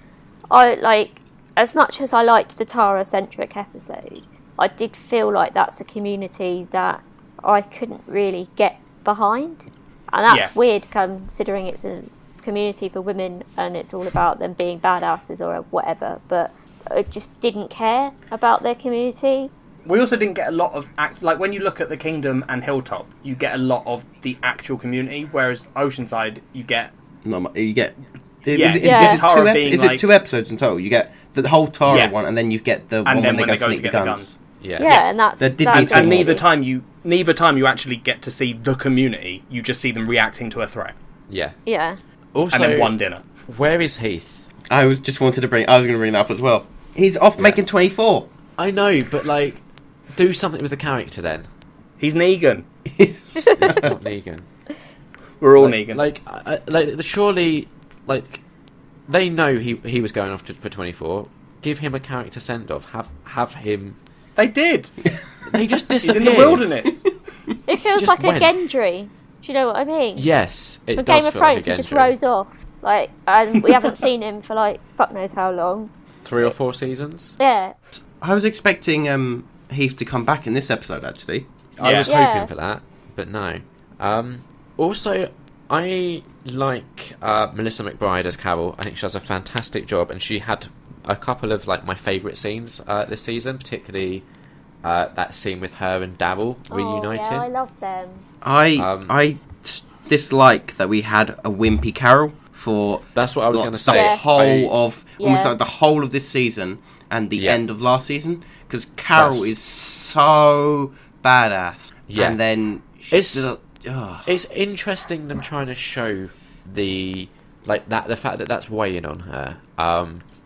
I like, as much as I liked the Tara-centric episode, I did feel like that's a community that I couldn't really get behind. And that's weird, considering it's a community for women and it's all about them being badasses or whatever, but I just didn't care about their community. We also didn't get a lot of like when you look at the Kingdom and Hilltop, you get a lot of the actual community, whereas Oceanside you get You get. Yeah. Is it, Yeah. is it Tara two? being Is like- it 2 episodes in total? You get the whole Tara Yeah. one, and then you get the and one then when when they go to get meet the guns. Yeah, and that's That did that's need to And be neither more. time you actually get to see the community. You just see them reacting to a threat, Yeah. Yeah. Also, and then one dinner. where is Heath? I was going to bring that up as well. He's off making 24. I know, but like, do something with the character then. He's Negan. It's not Negan. We're all Like, Negan. surely, like, they know he was going off for 24. Give him a character send off. Have him. They did. They just He's in disappeared. the wilderness. It feels Just like went. a Gendry. Do you know what I mean? Yes, it For does Game of feel like Thrones, a he just Gendry. rose off. Like, and we haven't seen him for like fuck knows how long. 3 or 4 seasons. Yeah. I was expecting Heath to come back in this episode, actually. I was Yeah. hoping for that, but no. Also, I like Melissa McBride as Carol. I think she does a fantastic job, and she had a couple of like my favourite scenes this season, particularly that scene with her and Daryl reuniting. Oh, yeah, I love them. I dislike that we had a wimpy Carol for That's what I was like, going to the say. Yeah. whole of almost Yeah. like the whole of this season and the Yeah. end of last season, because Carol That's- is so badass. Yeah. And then It's interesting them trying to show the fact that that's weighing on her.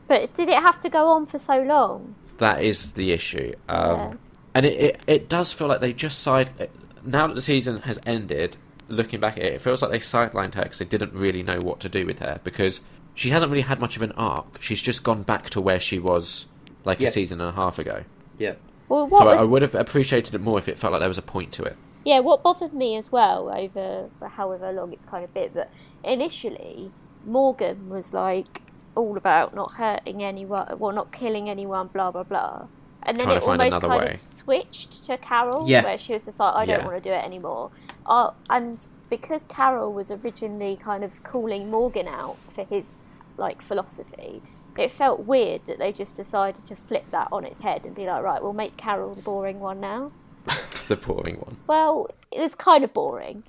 But did it have to go on for so long? That is the issue. Yeah. And it does feel like they just now that the season has ended, looking back at it, it feels like they sidelined her because they didn't really know what to do with her, because she hasn't really had much of an arc. She's just gone back to where she was like Yeah. a season and a half ago. yeah. Well, So I would have appreciated it more if it felt like there was a point to it. Yeah, what bothered me as well over however long it's kind of been, but initially Morgan was like all about not hurting anyone, well, not killing anyone, blah blah blah, and then Trying it to find almost another kind way. of switched to Carol, Yeah. where she was just like, I don't Yeah. want to do it anymore. And because Carol was originally kind of calling Morgan out for his like philosophy, it felt weird that they just decided to flip that on its head and be like, right, we'll make Carol the boring one now. The boring one. Well, it was kind of boring.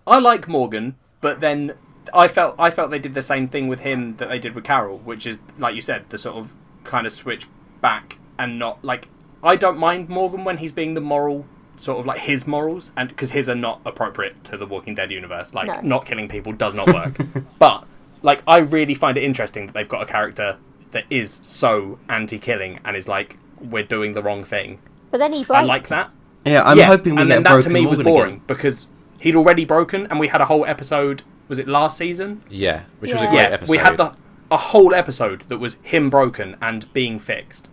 I like Morgan, but then I felt they did the same thing with him that they did with Carol, which is, like you said, the sort of kind of switch back and not like, I don't mind Morgan when he's being the moral, sort of like his morals, and because his are not appropriate to the Walking Dead universe. Like, No. not killing people does not work. But like, I really find it interesting that they've got a character that is so anti-killing and is like, we're doing the wrong thing. But then he breaks. I like that. Yeah, I'm hoping we and get then that broken to me was Morgan boring again. because he'd already broken, and we had a whole episode. Was it last season? Yeah, which was a Yeah. great Yeah, episode. we had a whole episode that was him broken and being fixed.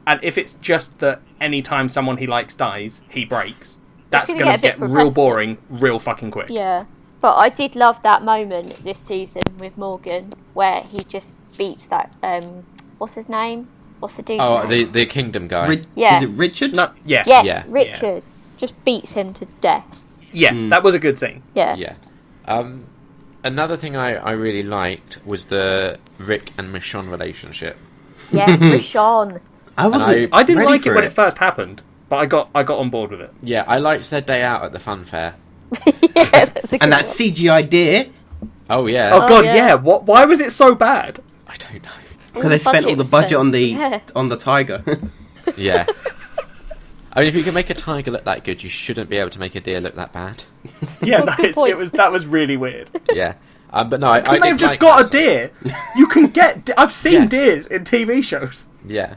And if it's just that any time someone he likes dies, he breaks, that's gonna going to get a get bit real repetitive. boring real fucking quick. Yeah. But I did love that moment this season with Morgan where he just beats that, what's his name? What's the dude's Oh, name? the Kingdom guy. Yeah. Is it Richard? No, yeah. Yes, Yeah. Richard. Just beats him to death. Yeah, that was a good scene. Yeah. Yeah. Another thing I really liked was the Rick and Michonne relationship. Yes, Rashawn. I wasn't. I didn't ready like it for when it first happened, but I got on board with it. Yeah, I liked their day out at the fun fair. Yeah, that's a good And that one. CGI deer, Oh yeah. Oh god, yeah. yeah. Why was it so bad? I don't know. because they spent all the was budget spent. on the Yeah. on the tiger. Yeah. I mean, if you can make a tiger look that good, you shouldn't be able to make a deer look that bad. Yeah, Oh, no, good point. that was really weird. Yeah. But no, I Couldn't they have did just like got that a deer? You can get. I've seen Yeah. deers in TV shows. Yeah.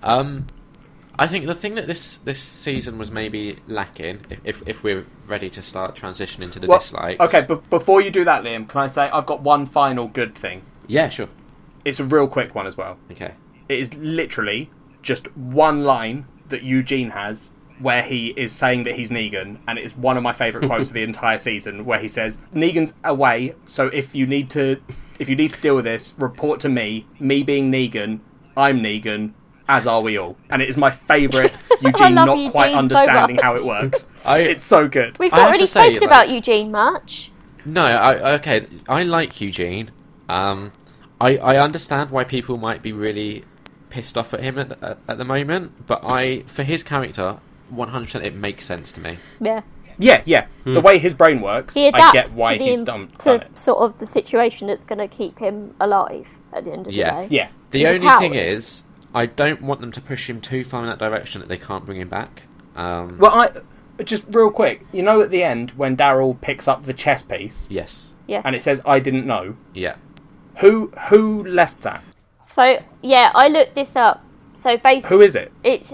I think the thing that this season was maybe lacking, if we're ready to start transitioning to the dislikes. Okay, but before you do that, Liam, can I say I've got one final good thing? Yeah, sure. It's a real quick one as well. Okay. It is literally just one line that Eugene has where he is saying that he's Negan, and it is one of my favourite quotes of the entire season, where he says, "Negan's away, so if you need to deal with this, report to me. Me being Negan, I'm Negan, as are we all." And it is my favourite Eugene love not Eugene quite so understanding much. how it works. I- It's so good. We've I not have really to say, spoken about Eugene much. No, okay. I like Eugene. I understand why people might be really pissed off at him at the moment, but for his character, 100% it makes sense to me. Yeah. Yeah. The way his brain works, He I get adapts why to, he's the, done to it. sort of the situation that's going to keep him alive at the end of Yeah. the day. Yeah. The He's a only thing coward. is, I don't want them to push him too far in that direction that they can't bring him back. Well, just real quick, you know, at the end when Daryl picks up the chess piece Yes. Yeah. and it says "I didn't know," Yeah. who left that? So, yeah, I looked this up. So basically, Who is it? it's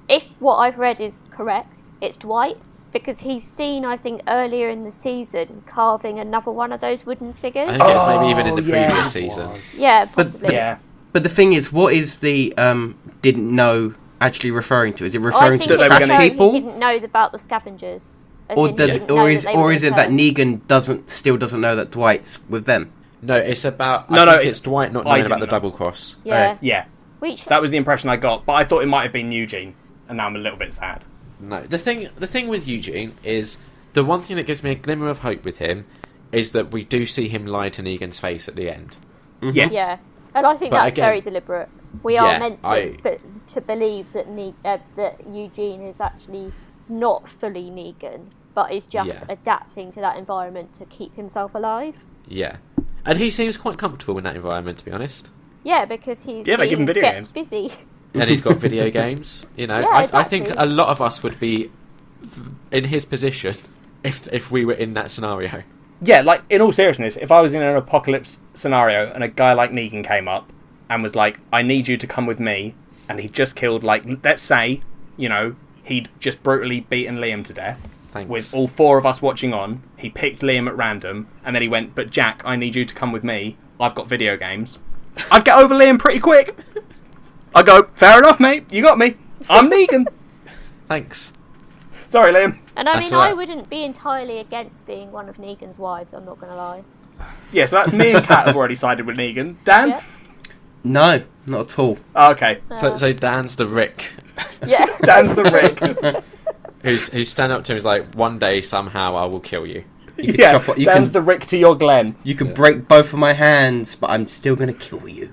if what I've read is correct, it's Dwight, because he's seen, I think, earlier in the season carving another one of those wooden I figures. think it was maybe even in the yeah. previous season. Yeah, But- possibly. Yeah. But the thing is, what is the didn't know actually referring to? Is it I referring think to they it's were trash gonna- referring people, he didn't know about the scavengers. As or in, does he it, didn't know or that is they or were is it that returned. Negan still doesn't know that Dwight's with them? No, it's about. No, I no, think it's- it's Dwight not I knowing didn't about the know. double cross. Yeah. Yeah. Which, That was the impression I got, but I thought it might have been Eugene, and now I'm a little bit sad. No, the thing with Eugene is the one thing that gives me a glimmer of hope with him is that we do see him lie to Negan's face at the end. Yes. yeah. And I think But that's again- very deliberate. We Yeah, are meant to, I- to believe that that Eugene is actually not fully Negan, but is just Yeah. adapting to that environment to keep himself alive. Yeah, and he seems quite comfortable in that environment, to be honest. Yeah, because he's Yeah, they give him video kept games. busy. And he's got video games. You know, Yeah, I think exactly. a lot of us would be in his position if we were in that scenario. Yeah, like, in all seriousness, if I was in an apocalypse scenario and a guy like Negan came up and was like, "I need you to come with me," and he just killed, like, let's say, you know, he'd just brutally beaten Liam to death. Thanks. With all four of us watching on, he picked Liam at random, and then he went, "But Jack, I need you to come with me. I've got video games." I'd get over Liam pretty quick. I'd go, "Fair enough, mate. You got me. I'm Negan." Thanks. Sorry, Liam. And I That's mean, all I right. wouldn't be entirely against being one of Negan's wives, I'm not going to lie. Yeah, so that's me and Kat have already sided with Negan. Dan? Yeah. No, not at all. Oh, okay. So Dan's the Rick, Yeah. Dan's the Rick. who's standing up to him. He's like, "One day, somehow, I will kill you." You can Yeah, chop, you Dan's can, the Rick to your Glenn. you can break both of my hands, but I'm still gonna kill you.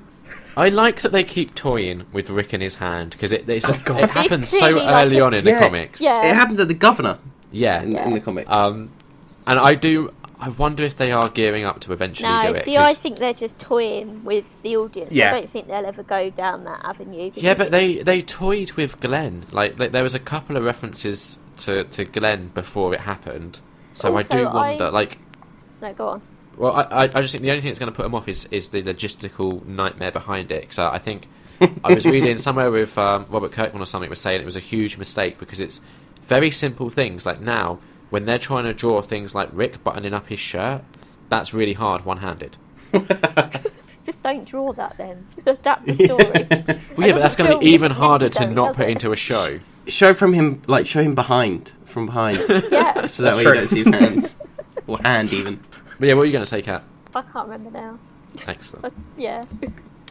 I like that they keep toying with Rick in his hand because it God. happens It's so clearly like early a- on in the Yeah. comics. Yeah. It happens at the governor Yeah. in the comic. And I wonder if they are gearing up to eventually do No, it. see, 'cause- I think they're just toying with the audience. Yeah. I don't think they'll ever go down that avenue. Yeah, because but they toyed with Glenn. Like there was a couple of references to Glenn before it happened. So Also, I do wonder. No, go on. Well, I just think the only thing that's going to put him off is the logistical nightmare behind it. So I think I was reading somewhere with Robert Kirkman or something was saying it was a huge mistake because it's very simple things. Like now, when they're trying to draw things like Rick buttoning up his shirt, that's really hard one-handed. To Just don't draw that then. Adapt the story. Well, yeah, but that's going to be feel even harder to necessary, not does put it? into a show. Show him behind, from behind, Yeah, so that way true. you don't see his hands or hand even. But yeah, what are you going to say, Kat? I can't remember now. Excellent. Yeah.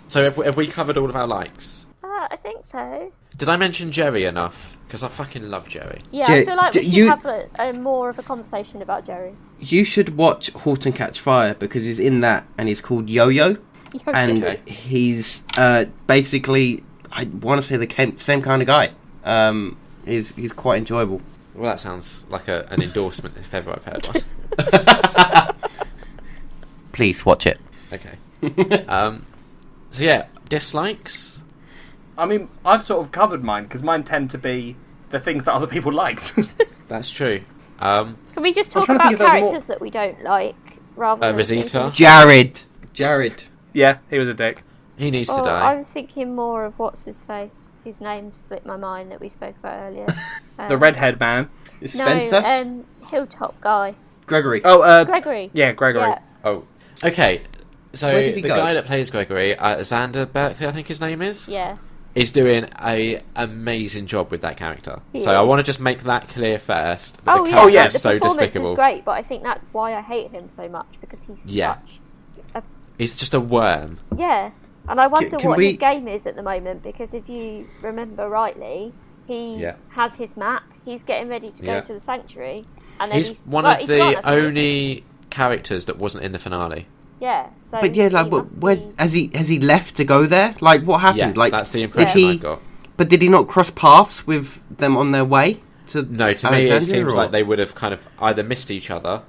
So have we covered all of our likes? I think so. Did I mention Jerry enough? Because I fucking love Jerry. Yeah, Jer- I feel like we should you- have a more of a conversation about Jerry. You should watch *Halt and Catch Fire* because he's in that, and he's called Yo-Yo, and Okay. he's basically, I want to say the same kind of guy. He's quite enjoyable. Well, that sounds like an endorsement if ever I've heard one. Please watch it. Okay. So yeah, dislikes. I mean, I've sort of covered mine because mine tend to be the things that other people liked. That's true. Can we just I'm talk trying to about think if there's more. characters that we don't like rather than Rosita? Jared. Yeah, he was a dick. He needs to Oh, die. I was thinking more of what's his face. His name slipped my mind that we spoke about earlier. The redhead man. Spencer. No, Hilltop guy. Gregory. Oh, Gregory. yeah, Gregory. Yeah. Oh, okay. So Where did he the go? guy that plays Gregory, Xander Berkeley, I think his name is. Yeah. Is doing a amazing job with that character. He So I is. want to just make that clear first. That Oh the yeah, character yeah, is the so performance despicable. is great, but I think that's why I hate him so much because he's Yeah. such. He's just a worm. Yeah, and I wonder can what we- his game is at the moment because if you remember rightly, he Yeah. has his map. He's getting ready to go Yeah. to the sanctuary, and then He's one of he's gone, the hasn't he? only characters that wasn't in the finale. Yeah, so. But yeah, like, he must where's be- has he left to go there? Like, what happened? Yeah, like, that's the did impression I he? got. But did he not cross paths with them on their way to? No, to me Alexandria, it seems or- like they would have kind of either missed each other,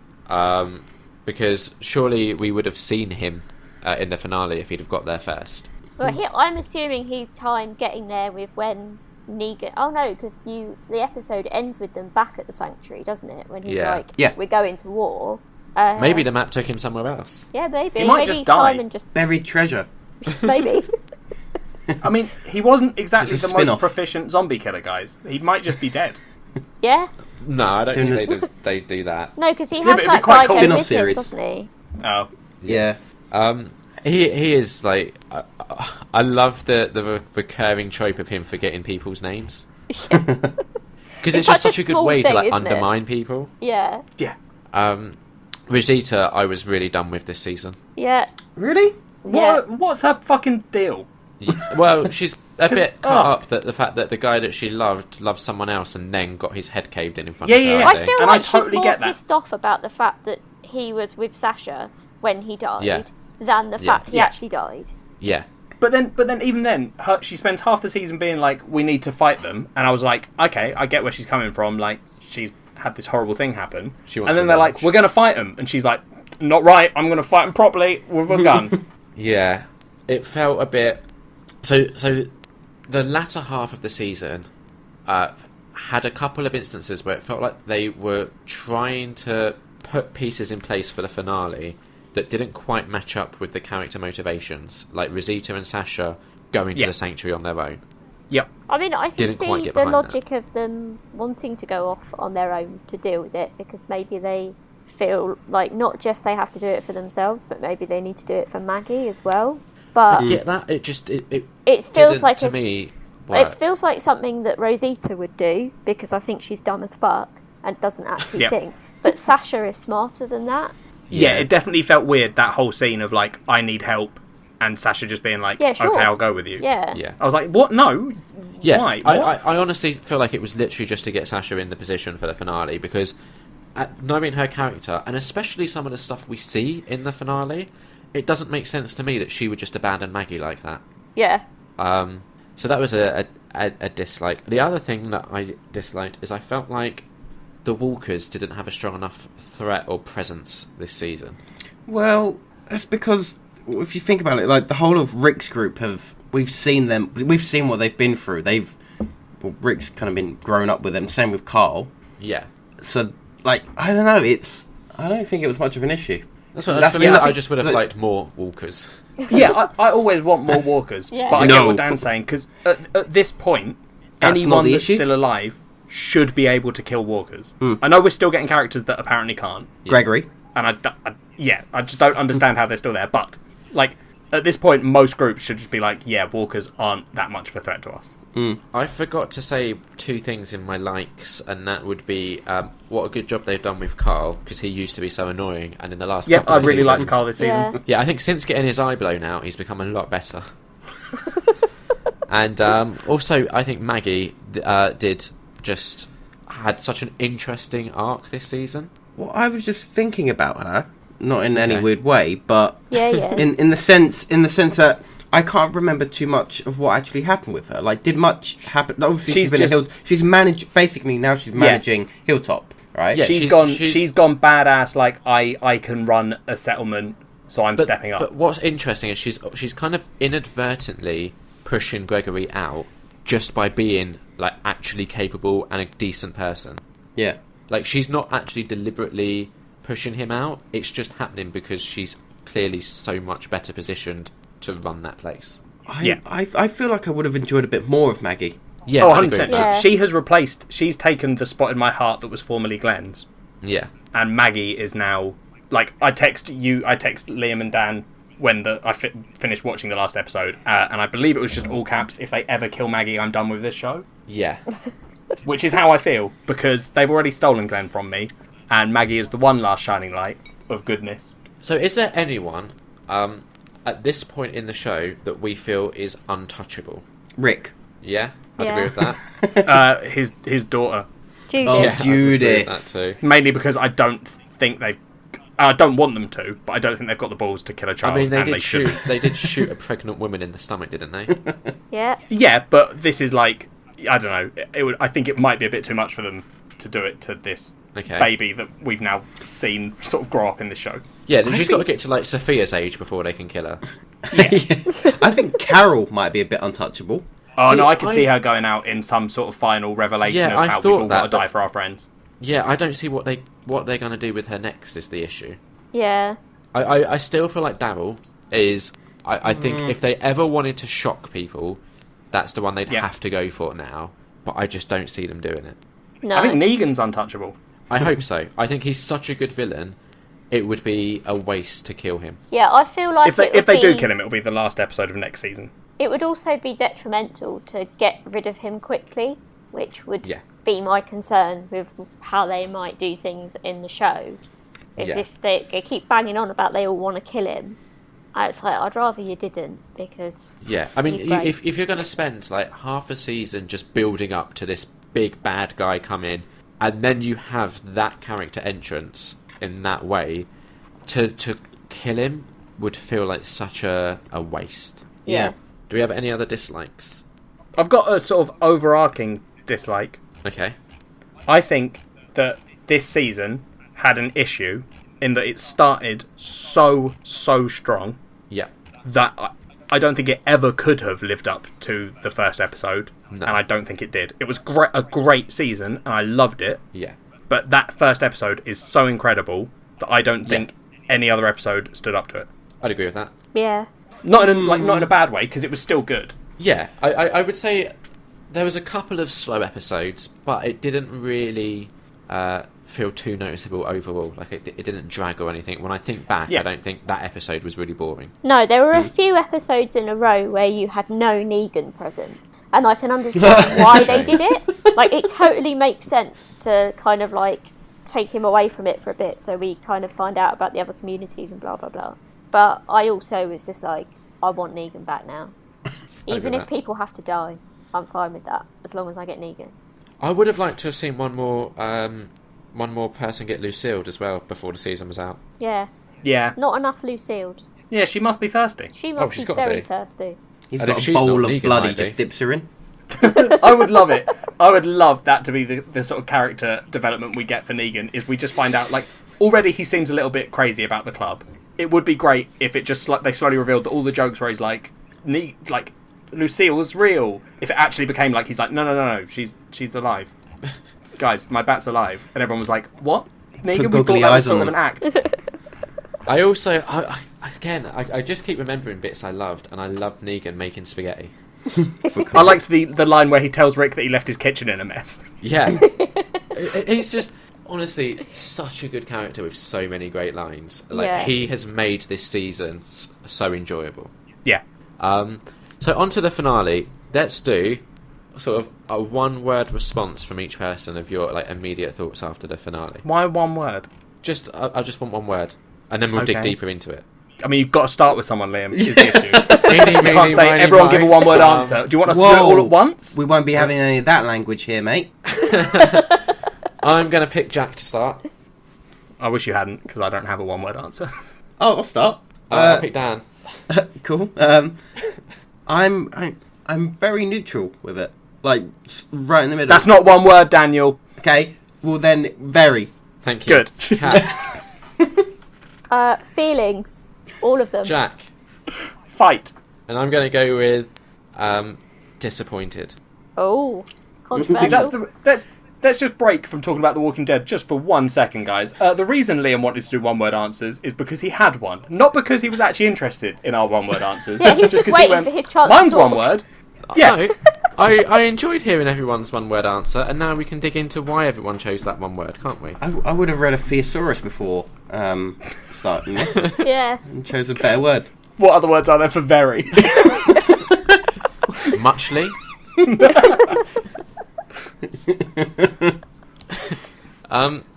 because surely we would have seen him in the finale if he'd have got there first. Well, I'm assuming he's time getting there with when Negan. Oh no, because the episode ends with them back at the sanctuary, doesn't it? When he's Yeah. like, Yeah. "We're going to war." Maybe the map took him somewhere else. Yeah, maybe. He might Maybe just die. Simon just Buried treasure. maybe. I mean, he wasn't exactly It's a the most spin-off. proficient zombie killer, guys. He might just be dead. Yeah. No, I don't Doing think they do that. No, because he Yeah, has but it'd be that quite guy cool. go Spin-off with him, series. doesn't he? Oh. Yeah. He is like I love the recurring trope of him forgetting people's names because it's just such such a a good small way to thing, like isn't it? undermine people. Yeah. Yeah. Rosita, I was really done with this season. Yeah. Really? What's her fucking deal? Well, she's a bit caught oh. up that the fact that the guy that she loved someone else and then got his head caved in front Yeah, of her. yeah, yeah. I I think. feel And I like totally she's more get that. pissed off about the fact that he was with Sasha when he died Yeah. than the Yeah. fact he Yeah. actually died. Yeah. But then, even then, she spends half the season being like, "We need to fight them," and I was like, "Okay, I get where she's coming from. Like, she's had this horrible thing happen." She wants And then they're revenge. like, "We're going to fight them," and she's like, "Not right. I'm going to fight them properly with a gun." Yeah, it felt a bit. So the latter half of the season had a couple of instances where it felt like they were trying to put pieces in place for the finale that didn't quite match up with the character motivations, like Rosita and Sasha going to Yeah. the sanctuary on their own. Yep. I mean, I can Didn't quite see get the behind logic of them wanting to go off on their own to deal with it because maybe they feel like not just they have to do it for themselves, but maybe they need to do it for Maggie as well. But Get that? It just it it feels didn't, like to me. it Work. feels like something that Rosita would do because I think she's dumb as fuck and doesn't actually Yeah. think. But Sasha is smarter than that. Yeah, it definitely felt weird, that whole scene of like, "I need help," and Sasha just being like, Yeah, sure. "Okay, I'll go with you." Yeah. Yeah. I was like, "What? No. Yeah, Why? I What?" honestly feel like it was literally just to get Sasha in the position for the finale because knowing her character and especially some of the stuff we see in the finale, it doesn't make sense to me that she would just abandon Maggie like that. Yeah. So that was a dislike. The other thing that I disliked is I felt like the Walkers didn't have a strong enough threat or presence this season. Well, that's because if you think about it, like the whole of Rick's group we've seen what they've been through. Rick's kind of been grown up with them. Same with Carl. Yeah. So, like, I don't know. I don't think it was much of an issue. That's what That's for me, nothing- I just would have liked more Walkers. Yeah, I always want more walkers. Yeah. But I No. get what Dan's saying, because at this point, That's not anyone the that's issue. still alive should be able to kill walkers. I know we're still getting characters that apparently can't, Gregory. and I just don't understand how they're still there. But, like, At this point, most groups should just be like, yeah, walkers aren't that much of a threat to us. I forgot to say 2 things in my likes, and that would be what a good job they've done with Carl, because he used to be so annoying, and in the last couple I of really seasons, liked Carl this season. Yeah. Yeah, I think since getting his eye blown out, he's become a lot better. And also, I think Maggie had such an interesting arc this season. Well, I was just thinking about her, not in any Okay. weird way, but Yeah. in the sense that I can't remember too much of what actually happened with her. Like, did much happen? Obviously, she's been she's managed. Basically, now she's managing Hilltop, right? Yeah, She's gone badass. Like I can run a settlement, so I'm stepping up. But what's interesting is she's kind of inadvertently pushing Gregory out just by being like actually capable and a decent person. Yeah. Like, she's not actually deliberately pushing him out. It's just happening because she's clearly so much better positioned to run that place. I feel like I would have enjoyed a bit more of Maggie. Yeah, Oh, I'd agree 100%. with that. Yeah. She's taken the spot in my heart that was formerly Glenn's. Yeah. And Maggie is now, like, I text Liam and Dan when I finished watching the last episode, and I believe it was just all caps, if they ever kill Maggie, I'm done with this show. Yeah. Which is how I feel, because they've already stolen Glenn from me, and Maggie is the one last shining light of goodness. So is there anyone at this point in the show that we feel is untouchable? Rick. Yeah? I'd Yeah. agree with that. His daughter. Judith. Oh, Yeah, I'd agree Judith. with that too. Mainly because I don't think I don't want them to, but I don't think they've got the balls to kill a child. I mean, they and did should. they did shoot a pregnant woman in the stomach, didn't they? Yeah. Yeah, but this is like, I don't know. I think it might be a bit too much for them to do it to this Okay. baby that we've now seen sort of grow up in this show. Yeah, she's got to get to like Sophia's age before they can kill her. I think Carol might be a bit untouchable. Oh See, no, I could see her going out in some sort of final revelation Yeah, of I how we've thought all that, got to die but- for our friends. Yeah, I don't see what they're going to do with her next is the issue. Yeah. I still feel like Daryl is... I think if they ever wanted to shock people, that's the one they'd Yeah. have to go for now. But I just don't see them doing it. No. I think Negan's untouchable. I hope so. I think he's such a good villain, it would be a waste to kill him. Yeah, I feel like If they do kill him, it'll be the last episode of next season. it would also be detrimental to get rid of him quickly, which would Yeah. be my concern with how they might do things in the show. Is Yeah. if they keep banging on about they all want to kill him. It's like, I'd rather you didn't, because Yeah, I mean, he's great. if you're going to spend like half a season just building up to this big bad guy come in, and then you have that character entrance in that way, to kill him would feel like such a waste. Yeah. Do we have any other dislikes? I've got a sort of overarching dislike. Okay. I think that this season had an issue in that it started so strong Yeah. that I don't think it ever could have lived up to the first episode, No. and I don't think it did. It was a great season, and I loved it, Yeah. but that first episode is so incredible that I don't think any other episode stood up to it. I'd agree with that. Yeah. Not in a bad way, because it was still good. Yeah, I would say there was a couple of slow episodes, but it didn't really feel too noticeable overall. Like, it didn't drag or anything. When I think back, Yeah. I don't think that episode was really boring. No, there were a few episodes in a row where you had no Negan presence. And I can understand why they did it. Like, it totally makes sense to kind of, like, take him away from it for a bit so we kind of find out about the other communities and blah, blah, blah. But I also was just like, I want Negan back now. Even if people have to die, I'm fine with that, as long as I get Negan. I would have liked to have seen one more person get Lucille as well before the season was out. Yeah. Yeah. Not enough Lucille. Yeah, she must be thirsty. She must she's be gotta very be. thirsty. He's And got if a she's bowl not of Negan, blood he might just be. dips her in. I would love it. I would love that to be the sort of character development we get for Negan, is we just find out, like, already he seems a little bit crazy about the club. It would be great if it just, like, they slowly revealed that all the jokes where he's like, Lucille was real. If it actually became like, he's like, no, she's alive. Guys, my bat's alive. And everyone was like, what? Negan, we thought googly that was eyes sort on of an act. I also, I just keep remembering bits I loved, and I loved Negan making spaghetti. I liked the line where he tells Rick that he left his kitchen in a mess. Yeah. He's just, honestly, such a good character with so many great lines. Like, Yeah. he has made this season so enjoyable. Yeah. So on to the finale. Let's do sort of a one-word response from each person of your like immediate thoughts after the finale. Why one word? I just want one word, and then we'll dig Okay. deeper into it. I mean, you've got to start with someone, Liam, is the issue. You can't say, miny, everyone give a mine. one-word answer. Do you want us to do it all at once? We won't be having any of that language here, mate. I'm going to pick Jack to start. I wish you hadn't, because I don't have a one-word answer. Oh, I'll start. I'll pick Dan. Cool. I'm very neutral with it. Like, right in the middle. That's not one word, Daniel. Okay, well then, very. Thank you. Good. Kat, Feelings. All of them. Jack. Fight. And I'm going to go with disappointed. Oh, See, controversial. let's just break from talking about The Walking Dead just for 1 second, guys. The reason Liam wanted to do one-word answers is because he had one, not because he was actually interested in our one-word answers. Yeah, he was just 'cause he waiting for his chance Mine's to talk." one word. Yeah. No, I enjoyed hearing everyone's one-word answer, and now we can dig into why everyone chose that one word, can't we? I would have read a thesaurus before starting this Yeah. and chose a better word. What other words are there for very? Muchly.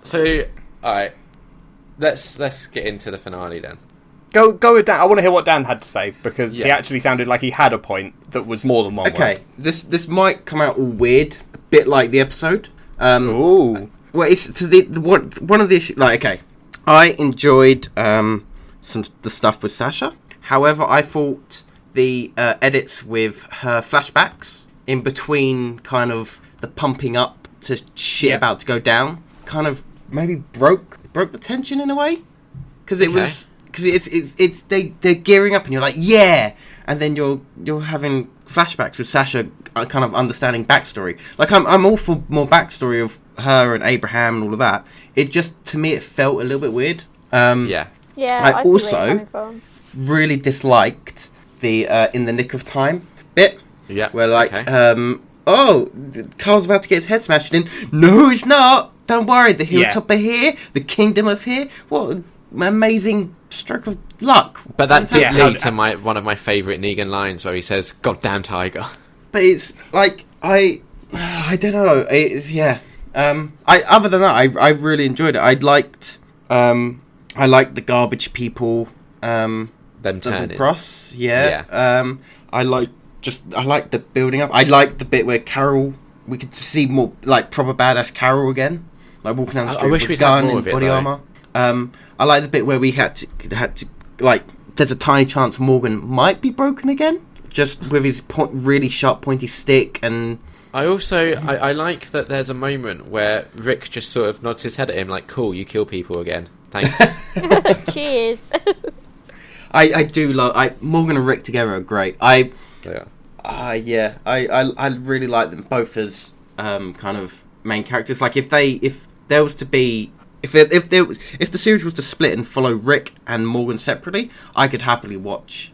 So, all right, let's get into the finale then. Go with Dan. I want to hear what Dan had to say, because he Yeah. actually sounded like he had a point that was more than one Okay, word. this might come out all weird, a bit like the episode. Ooh. Well, it's to one of the issues. Like, okay, I enjoyed the stuff with Sasha. However, I thought the edits with her flashbacks in between, kind of the pumping up to shit Yeah. about to go down, kind of maybe broke the tension in a way, because it Okay. was because it's they're gearing up and you're like, yeah, and then you're having flashbacks with Sasha, kind of understanding backstory. Like, I'm all for more backstory of her and Abraham and all of that. It just, to me, it felt a little bit weird. Yeah. Yeah, I I see where also- you're coming from. Really disliked the in the nick of time bit, Yeah. where like, okay. oh, Carl's about to get his head smashed in. No, he's not. Don't worry, the hilltop are here, the kingdom of here. What an amazing stroke of luck. But that did Fantastic. lead to one of my favourite Negan lines where he says, "Goddamn tiger." But it's like I don't know. It's yeah. Other than that, I really enjoyed it. I liked the garbage people. Them Double turning. cross. Yeah. I like the building up. I like the bit where Carol. We could see more like proper badass Carol again, like walking down the I street wish with we'd a had gun more and of it, body though. armor. I like the bit where we had to like. There's a tiny chance Morgan might be broken again, just with his really sharp, pointy stick. And I also I like that there's a moment where Rick just sort of nods his head at him like, "Cool, you kill people again. Thanks." Cheers. I do love. Morgan and Rick together are great. Yeah. I really like them both as kind of main characters. Like if there was to be if the series was to split and follow Rick and Morgan separately, I could happily watch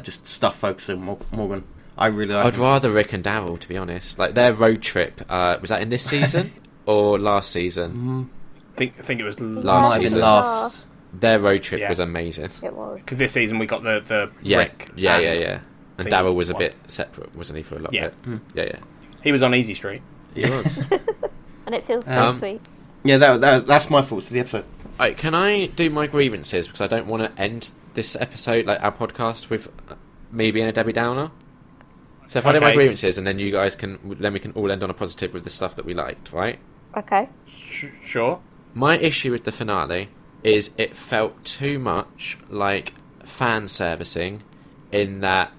just stuff focusing on Morgan. I really like. I'd rather Rick and Daryl, to be honest. Like their road trip, was that in this season or last season? I think it was Last Might have been season. last. Their road trip Yeah. was amazing. It was. because this season we got the Yeah, Rick. yeah. And thing Daryl was a one. bit separate, wasn't he, for a lot Yeah. of it? Yeah. He was on Easy Street. He was. And it feels so Um, sweet. Yeah, that's my thoughts of the episode. Right, can I do my grievances, because I don't want to end this episode, like our podcast, with me being a Debbie Downer. So if I do my Okay. grievances, and then you guys then we can all end on a positive with the stuff that we liked, right? Okay. Sure. My issue with the finale is it felt too much like fan servicing, in that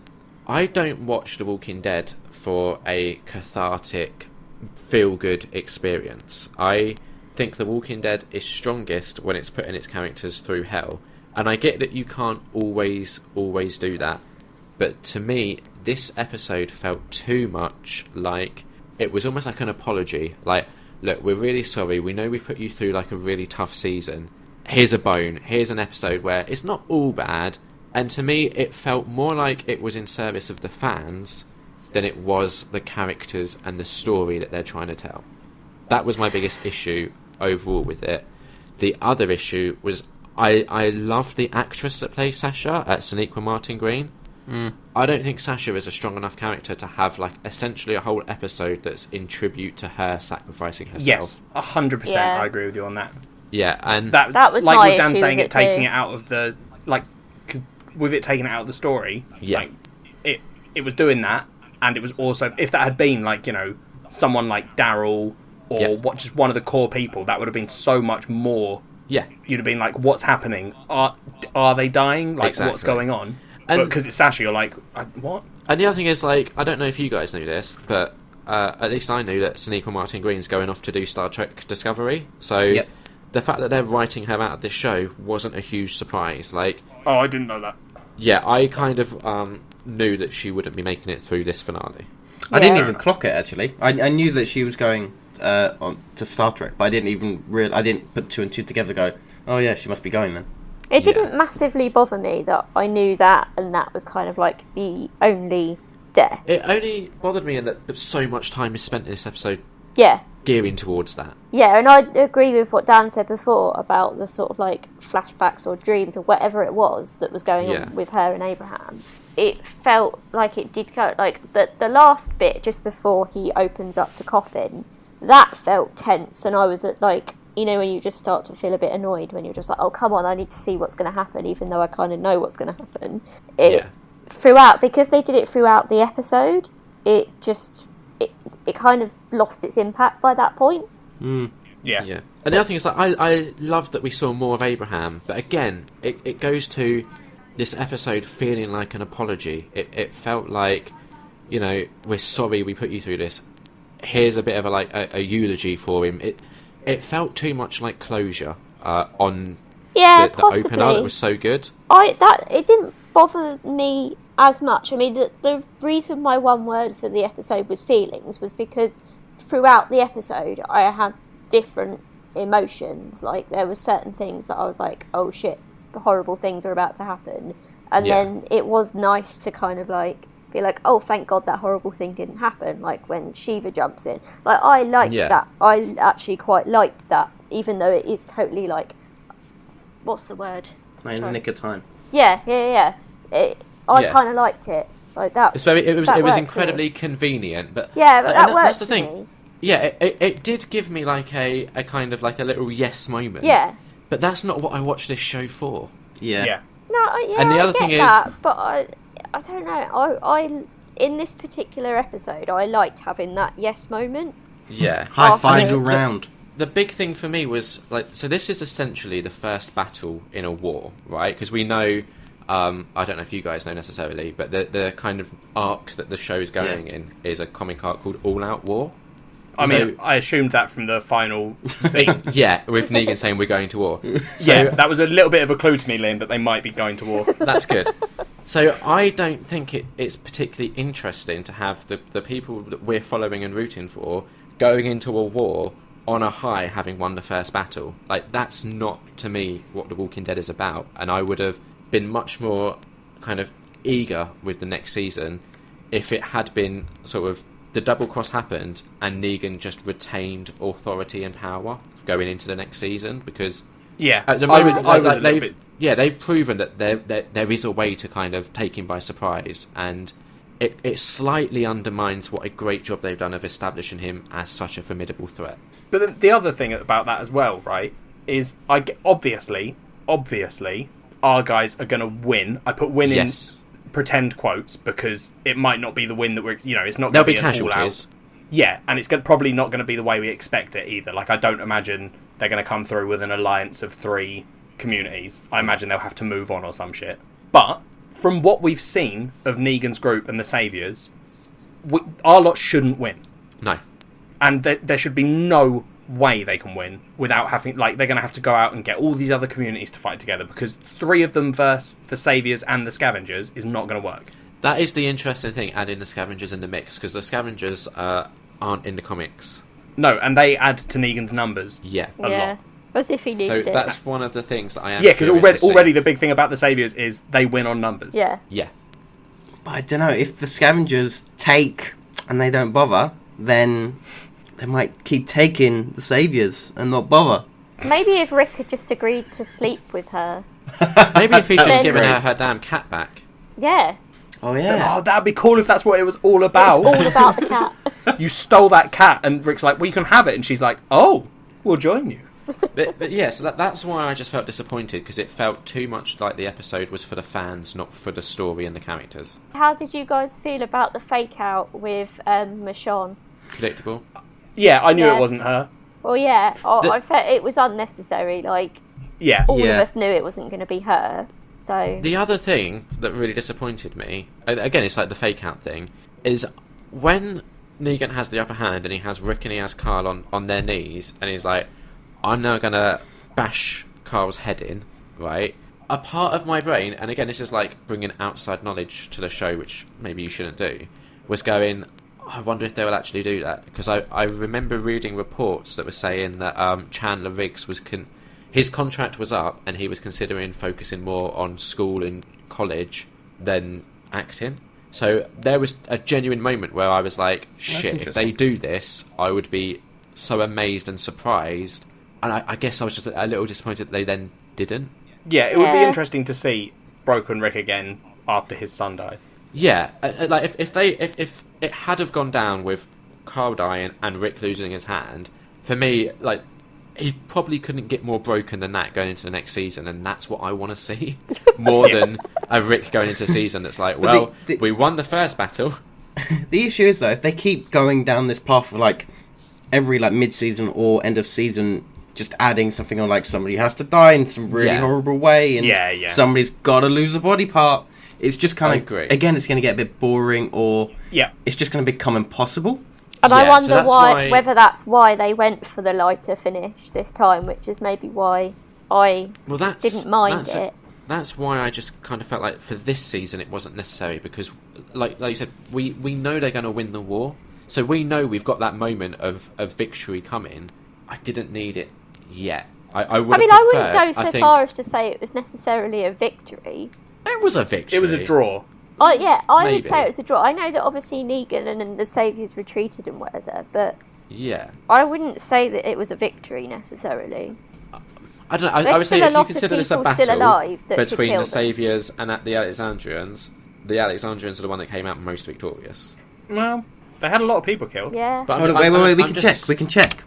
I don't watch The Walking Dead for a cathartic, feel-good experience. I think The Walking Dead is strongest when it's putting its characters through hell. And I get that you can't always do that. But to me, this episode felt too much like it was almost like an apology. Like, look, we're really sorry. We know we've put you through like a really tough season. Here's a bone. Here's an episode where it's not all bad. And to me, it felt more like it was in service of the fans than it was the characters and the story that they're trying to tell. That was my biggest issue overall with it. The other issue was I loved the actress that plays Sasha at Sonequa Martin Green. I don't think Sasha is a strong enough character to have like essentially a whole episode that's in tribute to her sacrificing herself. Yes, 100%. Yeah. I agree with you on that. Yeah, and That was like my with Dan issue saying with it, taking too. it out of the cause with it taking it out of the story. Yeah. Like, it was doing that, and it was also, if that had been like, you know, someone like Daryl or just one of the core people, that would have been so much more. yeah, You'd have been like, what's happening? Are they dying? Like, Exactly. what's going on? And- Because it's Sasha, you're like, what? and the other thing is like I don't know if you guys knew this, but at least I knew that Sonequa Martin Green's going off to do Star Trek Discovery. So Yep. the fact that they're writing her out of this show wasn't a huge surprise. Like, Oh, I didn't know that. yeah, I kind of knew that she wouldn't be making it through this finale. I didn't Yeah. even clock it actually. I knew that she was going on to Star Trek, but I didn't even I didn't put two and two together. Go, oh yeah, she must be going then. It didn't massively bother me that I knew that, and that was kind of like the only death. It only bothered me in that so much time is spent in this episode Yeah. gearing towards that. Yeah, and I agree with what Dan said before about the sort of like flashbacks or dreams or whatever it was that was going Yeah. on with her and Abraham. It felt like it did go, like the last bit just before he opens up the coffin, that felt tense, and I was at like, you know, when you just start to feel a bit annoyed when you're just like, oh come on, I need to see what's going to happen, even though I kind of know what's going to happen. Throughout, because they did it throughout the episode, it kind of lost its impact by that point. Yeah. Yeah. And the other thing is, like, I love that we saw more of Abraham, but again, it goes to this episode feeling like an apology. It felt like, you know, we're sorry we put you through this. Here's a bit of a eulogy for him. It felt too much like closure on Yeah, the possibly. opener that was so good. It didn't bother me as much. I mean, the reason my one word for the episode was feelings was because throughout the episode I had different emotions. Like, there were certain things that I was like, oh shit, the horrible things are about to happen, and then it was nice to kind of like be like, oh thank god that horrible thing didn't happen, like when Shiva jumps in. Like, I liked that. I actually quite liked that, even though it is totally like, what's the word? In the nick of time. Yeah. I kind of liked it like that. It was worked for incredibly me. convenient, but Yeah, but that works that's the for thing. me. Yeah, it did give me like a kind of like a little yes moment. Yeah. But that's not what I watched this show for. Yeah. Yeah. And the other thing is- that, but I don't know. I in this particular episode, I liked having that yes moment. Yeah. High Half five of all it. round. The big thing for me was like, so this is essentially the first battle in a war, right? Because we know, I don't know if you guys know necessarily, but the kind of arc that the show's going in is a comic arc called All Out War. I mean, I assumed that from the final scene. Yeah, with Negan saying we're going to war. Yeah, that was a little bit of a clue to me, Lynn, that they might be going to war. That's good. So I don't think it's particularly interesting to have the people that we're following and rooting for going into a war on a high, having won the first battle. Like, that's not, to me, what The Walking Dead is about. And I would have been much more kind of eager with the next season if it had been sort of the double cross happened and Negan just retained authority and power going into the next season, because Yeah, at the I moment, was a little they've bit... they've proven that there is a way to kind of take him by surprise, and it slightly undermines what a great job they've done of establishing him as such a formidable threat. But the other thing about that as well, right, is obviously our guys are going to win. I put win Yes. in pretend quotes because it might not be the win that we're, you know, it's not There'll going be to be an all-out. casualties. Yeah, and it's probably not going to be the way we expect it either. Like, I don't imagine they're going to come through with an alliance of 3 communities. I imagine they'll have to move on or some shit. But from what we've seen of Negan's group and the Saviours, our lot shouldn't win. No. And there should be no way they can win without having, like, they're going to have to go out and get all these other communities to fight together, because 3 of them versus the Saviours and the Scavengers is not going to work. That is the interesting thing, adding the Scavengers in the mix, because the Scavengers aren't in the comics. No, and they add to Negan's numbers. Yeah. A lot. As if he So needed it. that's one of the things that I am. Yeah, because curious to see. already the big thing about the Saviours is they win on numbers. Yeah. Yeah. But I don't know, if the scavengers take and they don't bother, then they might keep taking the saviours and not bother. Maybe if Rick had just agreed to sleep with her. Maybe if he'd just Then- given her damn cat back. Yeah. Oh yeah. Oh, that'd be cool if that's what it was all about. It's all about the cat. You stole that cat, and Rick's like, well, you can have it. And she's like, oh, we'll join you. But yeah, so that's why I just felt disappointed, because it felt too much like the episode was for the fans, not for the story and the characters. How did you guys feel about the fake out with Michonne? Predictable. Yeah, I knew Yeah. it wasn't her. Well, yeah, I felt it was unnecessary. Like, Yeah. all of Yeah. us knew it wasn't going to be her. So The other thing that really disappointed me, again, it's like the fake out thing, is when Negan has the upper hand and he has Rick and he has Carl on their knees, and he's like, I'm now going to bash Carl's head in, right? A part of my brain, and again, this is like bringing outside knowledge to the show, which maybe you shouldn't do, was going, I wonder if they will actually do that. Because I remember reading reports that were saying that Chandler Riggs was... his contract was up and he was considering focusing more on school and college than acting. So there was a genuine moment where I was like, shit, if they do this, I would be so amazed and surprised. And I guess I was just a little disappointed that they then didn't. Yeah, it would be Yeah. interesting to see Broken Rick again after his son dies. Yeah, like if it had have gone down with Carl dying and Rick losing his hand, for me, like, he probably couldn't get more broken than that going into the next season, and that's what I want to see more than a Rick going into a season that's like, well, we won the first battle. The issue is though, if they keep going down this path of like every like mid-season or end of season, just adding something on like somebody has to die in some really horrible way, and somebody's got to lose a body part. It's just kind of again, it's going to get a bit boring, or it's just going to become impossible. And I wonder why whether that's why they went for the lighter finish this time, which is maybe why I didn't mind it. That's why I just kind of felt like for this season it wasn't necessary, because, like you said, we know they're going to win the war, so we know we've got that moment of victory coming. I didn't need it yet. I wouldn't go so far as to say it was necessarily a victory. It was a victory. It was a draw. I would say it was a draw. I know that obviously Negan and the Saviours retreated and whatever, but I wouldn't say that it was a victory necessarily. I don't know. I would say if you consider this a battle between the Saviours and the Alexandrians are the one that came out most victorious. Well, they had a lot of people killed. Yeah. But wait, we can check.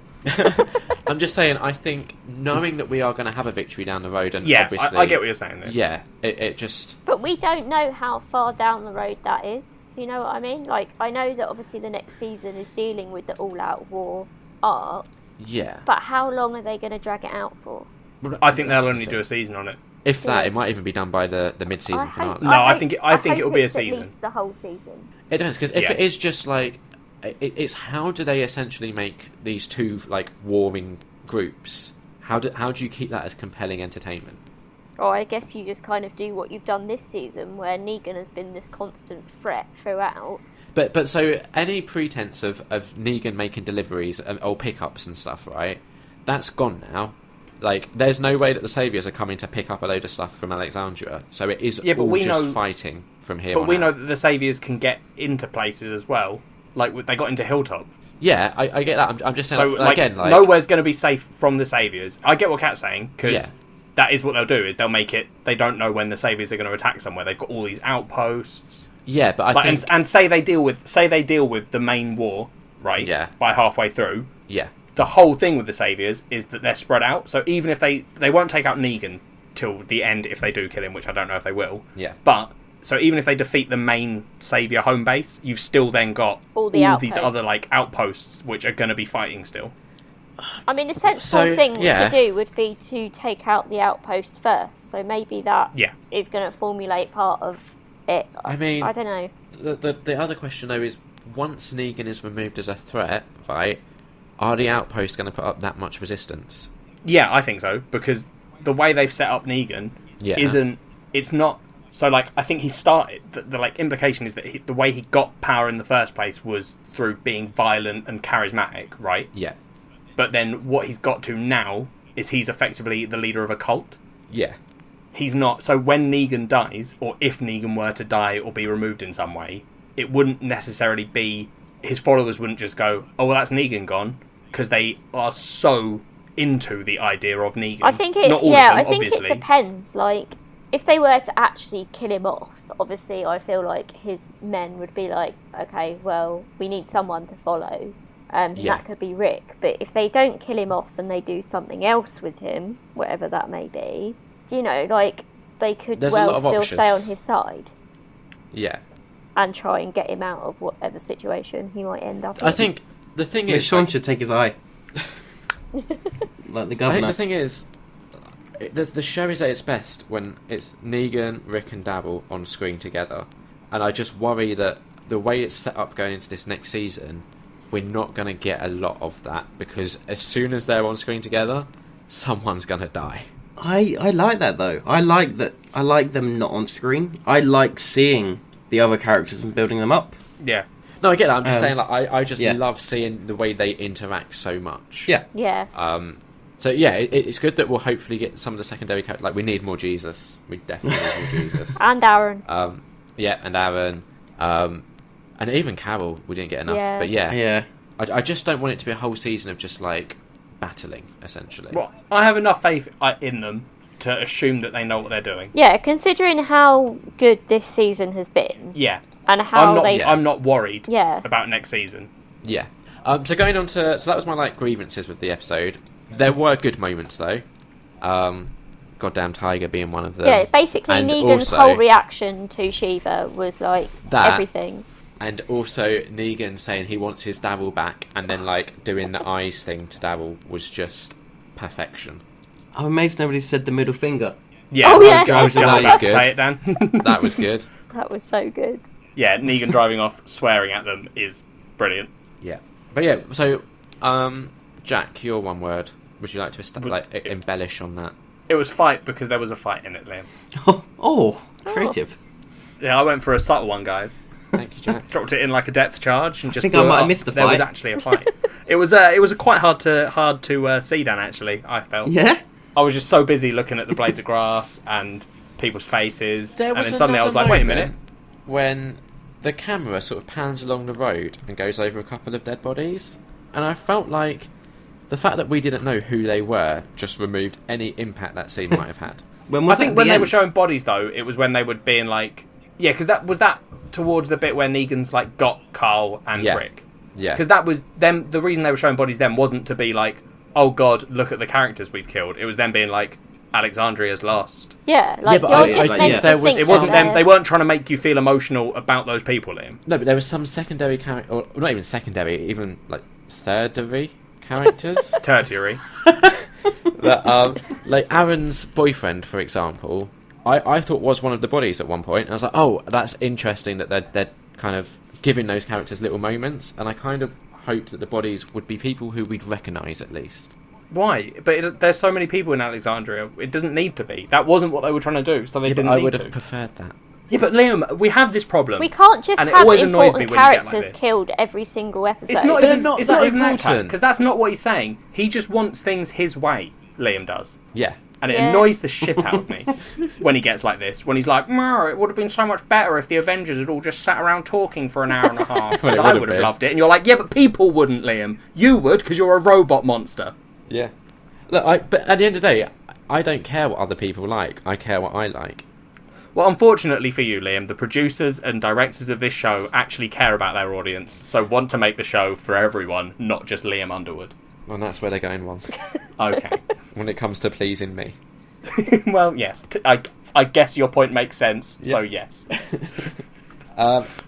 I'm just saying, I think knowing that we are going to have a victory down the road, and obviously... I get what you're saying there. Yeah, it just... But we don't know how far down the road that is. You know what I mean? Like, I know that obviously the next season is dealing with the all-out war arc. Yeah. But how long are they going to drag it out for? I think they'll only do a season on it. If that, it might even be done by the mid-season finale. No, I think it will be a season. At least the whole season. It depends, because if it is just like... It's how do they essentially make these two like warring groups? How do you keep that as compelling entertainment? Or I guess you just kind of do what you've done this season, where Negan has been this constant threat throughout. But so any pretense of Negan making deliveries or pickups and stuff, right? That's gone now. Like, there's no way that the Saviours are coming to pick up a load of stuff from Alexandria. So it is all just fighting from here on out. But we know that the Saviours can get into places as well. Like, they got into Hilltop. Yeah, I get that. I'm just saying, so, again, nowhere's going to be safe from the Saviours. I get what Kat's saying, because that is what they'll do, is they'll make it... They don't know when the Saviours are going to attack somewhere. They've got all these outposts. Yeah, but I think... And say they deal with the main war, right? Yeah. By halfway through. Yeah. The whole thing with the Saviours is that they're spread out. So even if they won't take out Negan till the end if they do kill him, which I don't know if they will. Yeah. But... So even if they defeat the main Saviour home base, you've still then got all these other like outposts which are going to be fighting still. I mean, the sensible thing to do would be to take out the outposts first. So maybe that is going to formulate part of it. I mean, I don't know. The other question though is, once Negan is removed as a threat, right? Are the outposts going to put up that much resistance? Yeah, I think so, because the way they've set up Negan it's not. So, like, I think he started... The like, implication is that the way he got power in the first place was through being violent and charismatic, right? Yeah. But then what he's got to now is he's effectively the leader of a cult. Yeah. He's not... So when Negan dies, or if Negan were to die or be removed in some way, it wouldn't necessarily be... His followers wouldn't just go, oh, well, that's Negan gone, because they are so into the idea of Negan. I think it... Not all of them, I think obviously. it depends, like... if they were to actually kill him off, obviously I feel like his men would be like, okay, well, we need someone to follow. That could be Rick. But if they don't kill him off and they do something else with him, whatever that may be, you know, like, they could still stay on his side. Yeah. And try and get him out of whatever situation he might end up in. I think the thing is... Sean should take his eye. Like the governor. I think the thing is, the show is at its best when it's Negan, Rick and Daryl on screen together. And I just worry that the way it's set up going into this next season, we're not going to get a lot of that. Because as soon as they're on screen together, someone's going to die. I like that, though. I like them not on screen. I like seeing the other characters and building them up. Yeah. No, I get that. I'm just saying, like, I just love seeing the way they interact so much. Yeah. Yeah. So yeah, it's good that we'll hopefully get some of the secondary characters. Like, we need more Jesus. We definitely need more Jesus. And Aaron. Yeah, and Aaron. And even Carol, we didn't get enough. Yeah. But yeah. Yeah. I just don't want it to be a whole season of just, like, battling, essentially. Well, I have enough faith in them to assume that they know what they're doing. Yeah, considering how good this season has been. Yeah. And how I'm not worried Yeah. about next season. Yeah. So going on to... So that was my, like, grievances with the episode. There were good moments, though. Goddamn Tiger being one of them. Yeah, basically And Negan's also, whole reaction to Shiva was, like, That- everything. And also Negan saying he wants his Daryl back, and then, like, doing the eyes thing to Daryl was just perfection. I'm amazed nobody said the middle finger. Yeah, Oh, yeah. I was just That was about to good. say it, Dan. That was good. That was so good. Yeah, Negan driving off, swearing at them is brilliant. Yeah. But yeah, so, Jack, your one word. Would you like to embellish on that? It was fight because there was a fight in it, Liam. Oh, creative. Yeah, I went for a subtle one, guys. Thank you, Jack. Dropped it in like a depth charge and just think blew I it might have up. missed the There was fight. actually a fight. It was a quite hard to see, Dan. Actually, I felt. Yeah. I was just so busy looking at the blades of grass and people's faces, There and was then suddenly I was like, another "Wait a minute!" moment when the camera sort of pans along the road and goes over a couple of dead bodies, and I felt like the fact that we didn't know who they were just removed any impact that scene might have had. When I was think it when the they end? were showing bodies, though, it was when they were being like, yeah, because that was towards the bit where Negan's like got Carl and Rick. Yeah. Because that was them. The reason they were showing bodies then wasn't to be like, oh god, look at the characters we've killed. It was them being like, Alexandria's lost. Yeah, like, but you're I just think meant to there was think It wasn't that them. They weren't trying to make you feel emotional about those people, Liam. No, but there was some secondary character, or not even secondary, even like thirdary characters. Tertiary. that, like Aaron's boyfriend, for example, I thought was one of the bodies at one point. And I was like, oh, that's interesting that they're kind of giving those characters little moments. And I kind of hoped that the bodies would be people who we'd recognise at least. Why? But there's so many people in Alexandria. It doesn't need to be. That wasn't what they were trying to do, so they didn't I need would to. have preferred that. Yeah, but Liam, we have this problem. We can't just and it have always annoys me important when you get like characters this. killed every single episode. It's not They're even, not it's that not even that, important. because that's not what he's saying. He just wants things his way, Liam does. Yeah. And it Yeah. annoys the shit out of me when he gets like this. When he's like, it would have been so much better if the Avengers had all just sat around talking for an hour and a half. Well, it I would would have have been. loved it. And you're like, yeah, but people wouldn't, Liam. You would, because you're a robot monster. Yeah. Look, but at the end of the day, I don't care what other people like. I care what I like. Well, unfortunately for you, Liam, the producers and directors of this show actually care about their audience, so want to make the show for everyone, not just Liam Underwood. And that's where they're going wrong. Okay. When it comes to pleasing me. Well, yes. I guess your point makes sense, so yes.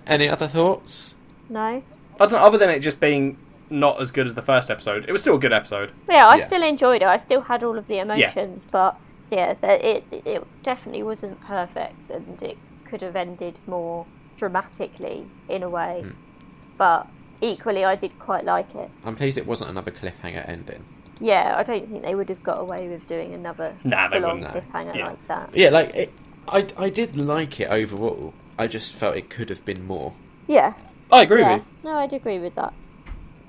Any other thoughts? No? I don't know, other than it just being not as good as the first episode, it was still a good episode. Yeah, I Yeah. still enjoyed it. I still had all of the emotions, but yeah, it definitely wasn't perfect, and it could have ended more dramatically in a way. But equally, I did quite like it. I'm pleased it wasn't another cliffhanger ending. Yeah, I don't think they would have got away with doing another Nah, they full-on wouldn't, cliffhanger Yeah. like that. Yeah, like, I did like it overall. I just felt it could have been more. Yeah. I agree Yeah. with you. No, I'd agree with that.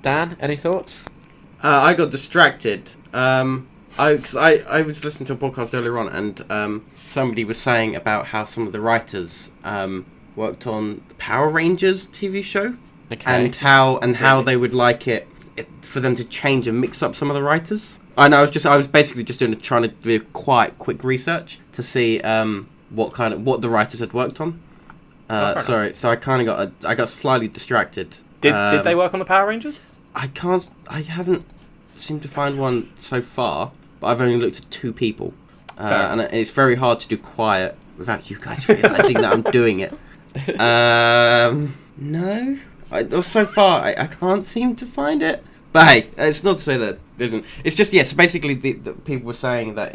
Dan, any thoughts? I got distracted. Because I was listening to a podcast earlier on, and somebody was saying about how some of the writers worked on the Power Rangers TV show, Okay. and how they would like it for them to change and mix up some of the writers. I know. I was basically just trying to do quite quick research to see what the writers had worked on. fair So I kind of got slightly distracted. Did they work on the Power Rangers? I haven't seemed to find one so far, but I've only looked at 2 people, and it's very hard to do quiet without you guys realizing that I'm doing it. No, so far I can't seem to find it. But hey, it's not to say that there isn't. It's just so basically the people were saying that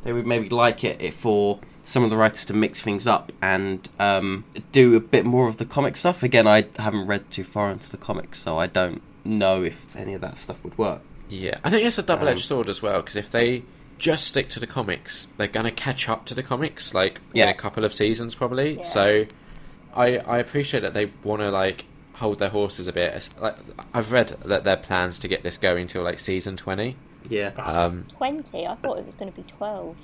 they would maybe like it for some of the writers to mix things up and do a bit more of the comic stuff. Again, I haven't read too far into the comics, so I don't know if any of that stuff would work. Yeah, I think it's a double-edged sword as well, because if they just stick to the comics, they're going to catch up to the comics, in a couple of seasons, probably. Yeah. So I appreciate that they want to, hold their horses a bit. I've read that their plans to get this going till, season 20. Yeah. 20? I thought it was going to be 12.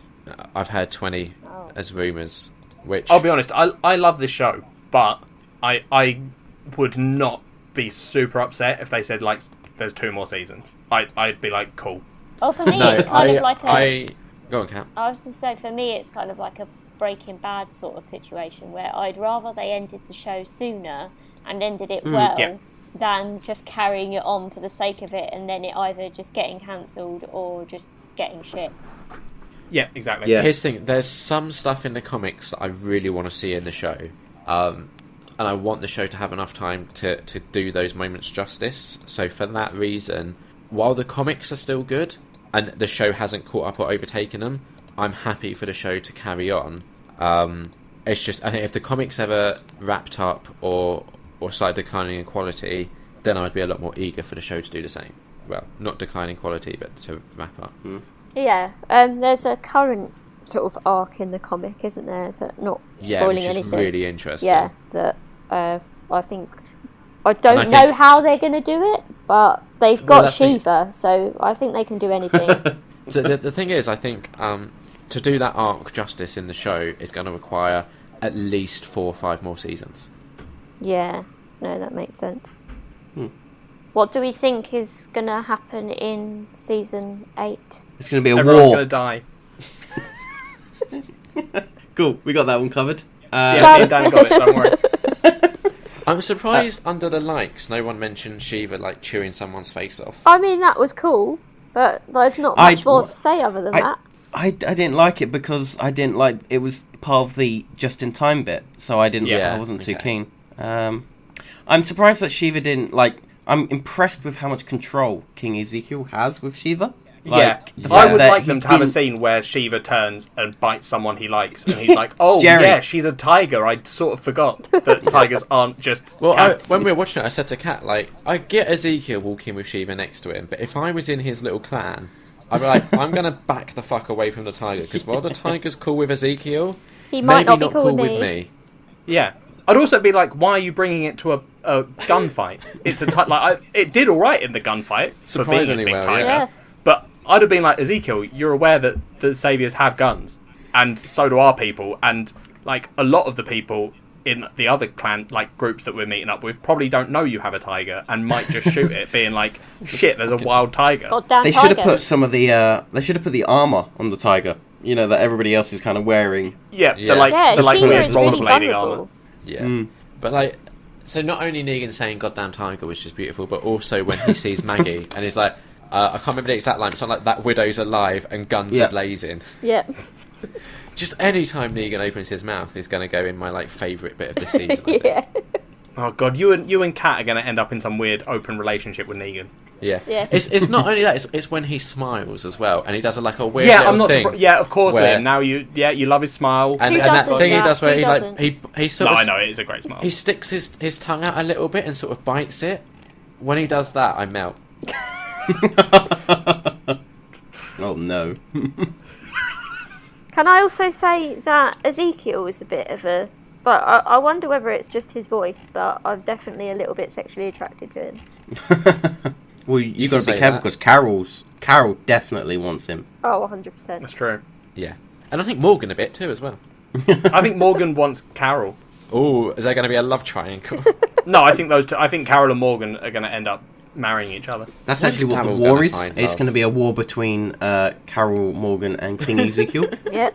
I've heard 20 as rumours, which... I'll be honest, I love this show, but I would not be super upset if they said, there's 2 more seasons. I'd be like, cool. Oh, for me, it's kind of like a... Go on, Kat. I was to say, for me, it's kind of like a Breaking Bad sort of situation where I'd rather they ended the show sooner and ended it well than just carrying it on for the sake of it and then it either just getting cancelled or just getting shit. Yeah, exactly. Yeah. Here's the thing, there's some stuff in the comics that I really want to see in the show. And I want the show to have enough time to do those moments justice. So for that reason, while the comics are still good and the show hasn't caught up or overtaken them, I'm happy for the show to carry on. It's just, I think if the comics ever wrapped up or started declining in quality, then I'd be a lot more eager for the show to do the same. Well, not declining quality, but to wrap up. Yeah, there's a current sort of arc in the comic, isn't there? That not spoiling which is anything. really interesting. Yeah, that I think I don't know how they're going to do it, but they've got Shiva, so I think they can do anything. So the thing is, I think to do that arc justice in the show is going to require at least 4 or 5 more seasons. Yeah, no, that makes sense. What do we think is going to happen in season 8? It's going to be a Everyone's war. going to die. Cool, we got that one covered. Yeah, me and Dan got it, don't worry. I'm surprised under the likes no one mentioned Shiva chewing someone's face off. I mean, that was cool, but there's not much more to say other than that. I didn't like it because I didn't like it was part of the just in time bit, so I didn't. I wasn't too keen. I'm surprised that Shiva didn't I'm impressed with how much control King Ezekiel has with Shiva. I would like them to have a scene where Shiva turns and bites someone he likes, and he's like, "Oh Jerry. yeah, she's a tiger. I sort of forgot that tigers aren't just." Well, when we were watching it, I said to Kat, I get Ezekiel walking with Shiva next to him, but if I was in his little clan, I'd be like, I'm going to back the fuck away from the tiger, because while the tiger's cool with Ezekiel, he might maybe not be cool with me. Yeah. I'd also be like, why are you bringing it to a gunfight? It's it did all right in the gunfight for being a big tiger, but I'd have been like, Ezekiel, you're aware that the saviors have guns, and so do our people, and a lot of the people in the other clan groups that we're meeting up with probably don't know you have a tiger and might just shoot it, being like, shit, there's a wild tiger. Goddamn they tiger. should have put some of the they should have put the armor on the tiger. That everybody else is kind of wearing. Yeah, Shiva weird is really rollerblading vulnerable. armor. Yeah. But so not only Negan saying "goddamn tiger," which is beautiful, but also when he sees Maggie and he's like, I can't remember the exact line, but something like that widow's alive and guns are blazing. Yeah. Just any time Negan opens his mouth is going to go in my favourite bit of this season. I think. Yeah. Oh god, you and Kat are going to end up in some weird open relationship with Negan. Yeah. Yeah. It's not only that, it's when he smiles as well, and he does a weird Yeah, little I'm not thing. Yeah, of course, where- Liam. Now you love his smile. And Who that doesn't? thing he Yeah, does where who doesn't? he sort No, of I know, it is a great smile. he sticks his tongue out a little bit and sort of bites it. When he does that, I melt. Oh no. Can I also say that Ezekiel is a bit of a... But I wonder whether it's just his voice, but I'm definitely a little bit sexually attracted to him. Well, you got to say be careful that. because Carol definitely wants him. Oh, 100%. That's true. Yeah, and I think Morgan a bit too as well. I think Morgan wants Carol. Oh, is there going to be a love triangle? No, I think those two. I think Carol and Morgan are going to end up marrying each other. That's When's actually what the Carol war gonna is. find It's love? going to be a war between Carol Morgan and King Ezekiel. Yeah.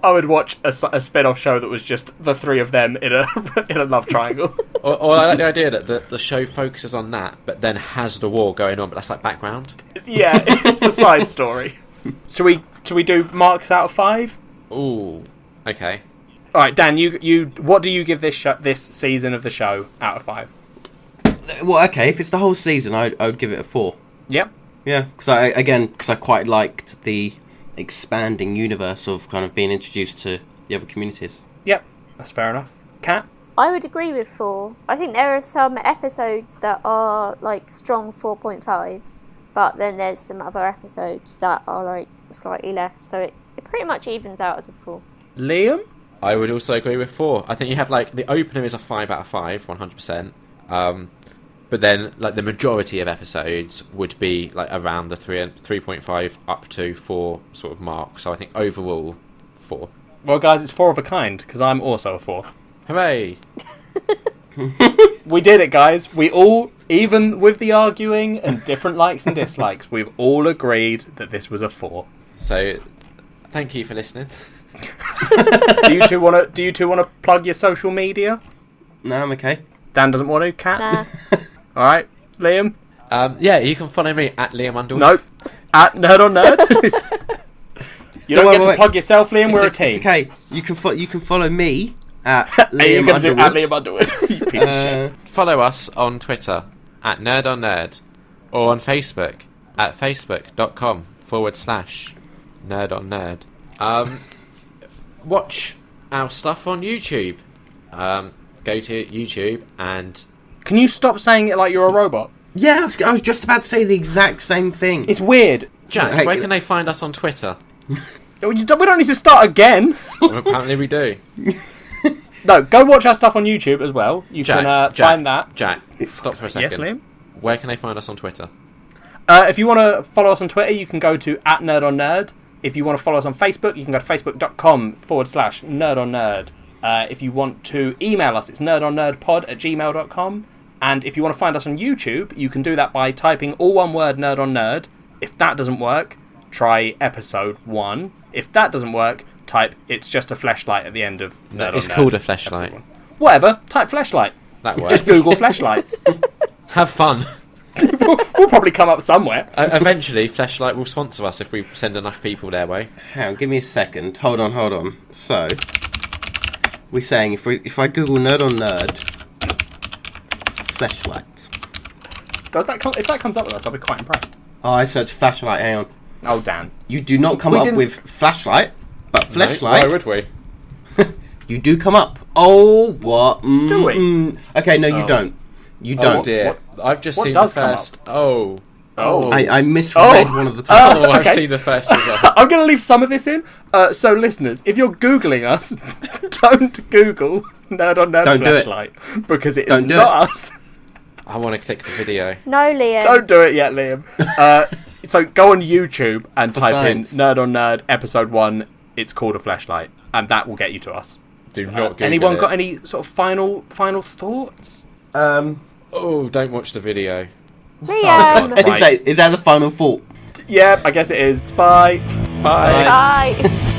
I would watch a spin-off show that was just the three of them in a in a love triangle. Or I like the idea that the show focuses on that, but then has the war going on, but that's like background. Yeah, it's a side story. Should we do marks out of 5? Ooh, okay. All right, Dan, you what do you give this season of the show out of 5? Well, okay, if it's the whole season, I would give it a 4. Yep. Yeah, because I quite liked the expanding universe of kind of being introduced to the other communities. Yep, that's fair enough. Kat? I would agree with 4. I think there are some episodes that are like strong 4.5s, but then there's some other episodes that are like slightly less, so it pretty much evens out as a 4. Liam? I would also agree with 4. I think you have like the opener is a 5 out of 5, 100%. But then like the majority of episodes would be like around the 3.5 up to 4 sort of mark. So I think overall 4. Well, guys, it's 4 of a kind because I'm also a 4. Hooray! We did it, guys. We all, even with the arguing and different likes and dislikes, we've all agreed that this was a 4. So thank you for listening. Do you two want to plug your social media? No, I'm okay. Dan doesn't want to. Kat? Nah. All right, Liam? Yeah, you can follow me at Liam Underwood. Nope. At Nerd on Nerd. You don't get to plug yourself, Liam. We're a team. It's okay. You can follow me at Are you Liam going to do Underwood. at Liam Underwood? You piece of shit. Follow us on Twitter at Nerd on Nerd, or on Facebook at facebook.com/Nerd on Nerd. Watch our stuff on YouTube. Go to YouTube and... Can you stop saying it like you're a robot? Yeah, I was just about to say the exact same thing. It's weird. Jack, Hey, where can they find us on Twitter? We don't need to start again. Well, apparently we do. No, go watch our stuff on YouTube as well. You can find that. Jack, stop for a second. Yes, Liam? Where can they find us on Twitter? If you want to follow us on Twitter, you can go to @NerdOnNerd. If you want to follow us on Facebook, you can go to facebook.com/NerdOnNerd. If you want to email us, it's nerdonnerdpod@gmail.com. And if you want to find us on YouTube, you can do that by typing all one word Nerd on Nerd. If that doesn't work, try episode 1. If that doesn't work, type It's Just a Fleshlight at the end of Nerd on Nerd. It's called a fleshlight. Whatever, type Fleshlight. That works. Just Google Fleshlight. Have fun. We'll probably come up somewhere. Eventually, Fleshlight will sponsor us if we send enough people their way. Hang on, give me a second. Hold on. So, we're saying if I Google Nerd on Nerd, fleshlight. If that comes up with us, I'll be quite impressed. Oh, I searched flashlight. Hang on. Oh, Dan. You do not come up with flashlight, but fleshlight. Why would we? You do come up. Oh, what? Do we? Okay, no, you don't. You don't. Oh dear. I've just what seen does the come first. Oh. I misread one of the titles. I've okay. seen the first result. I'm going to leave some of this in. So, listeners, if you're Googling us, don't Google Nerd on Nerd Don't do it. Fleshlight, because it is Don't do not us. I want to click the video. No, Liam. Don't do it yet, Liam. So go on YouTube and For type science. in Nerd on Nerd episode 1. It's called a fleshlight, and that will get you to us. Do not Google Anyone it. got any sort of final thoughts? Oh, don't watch the video. Liam. Right. Is that the final thought? Yeah, I guess it is. Bye. Bye. Bye.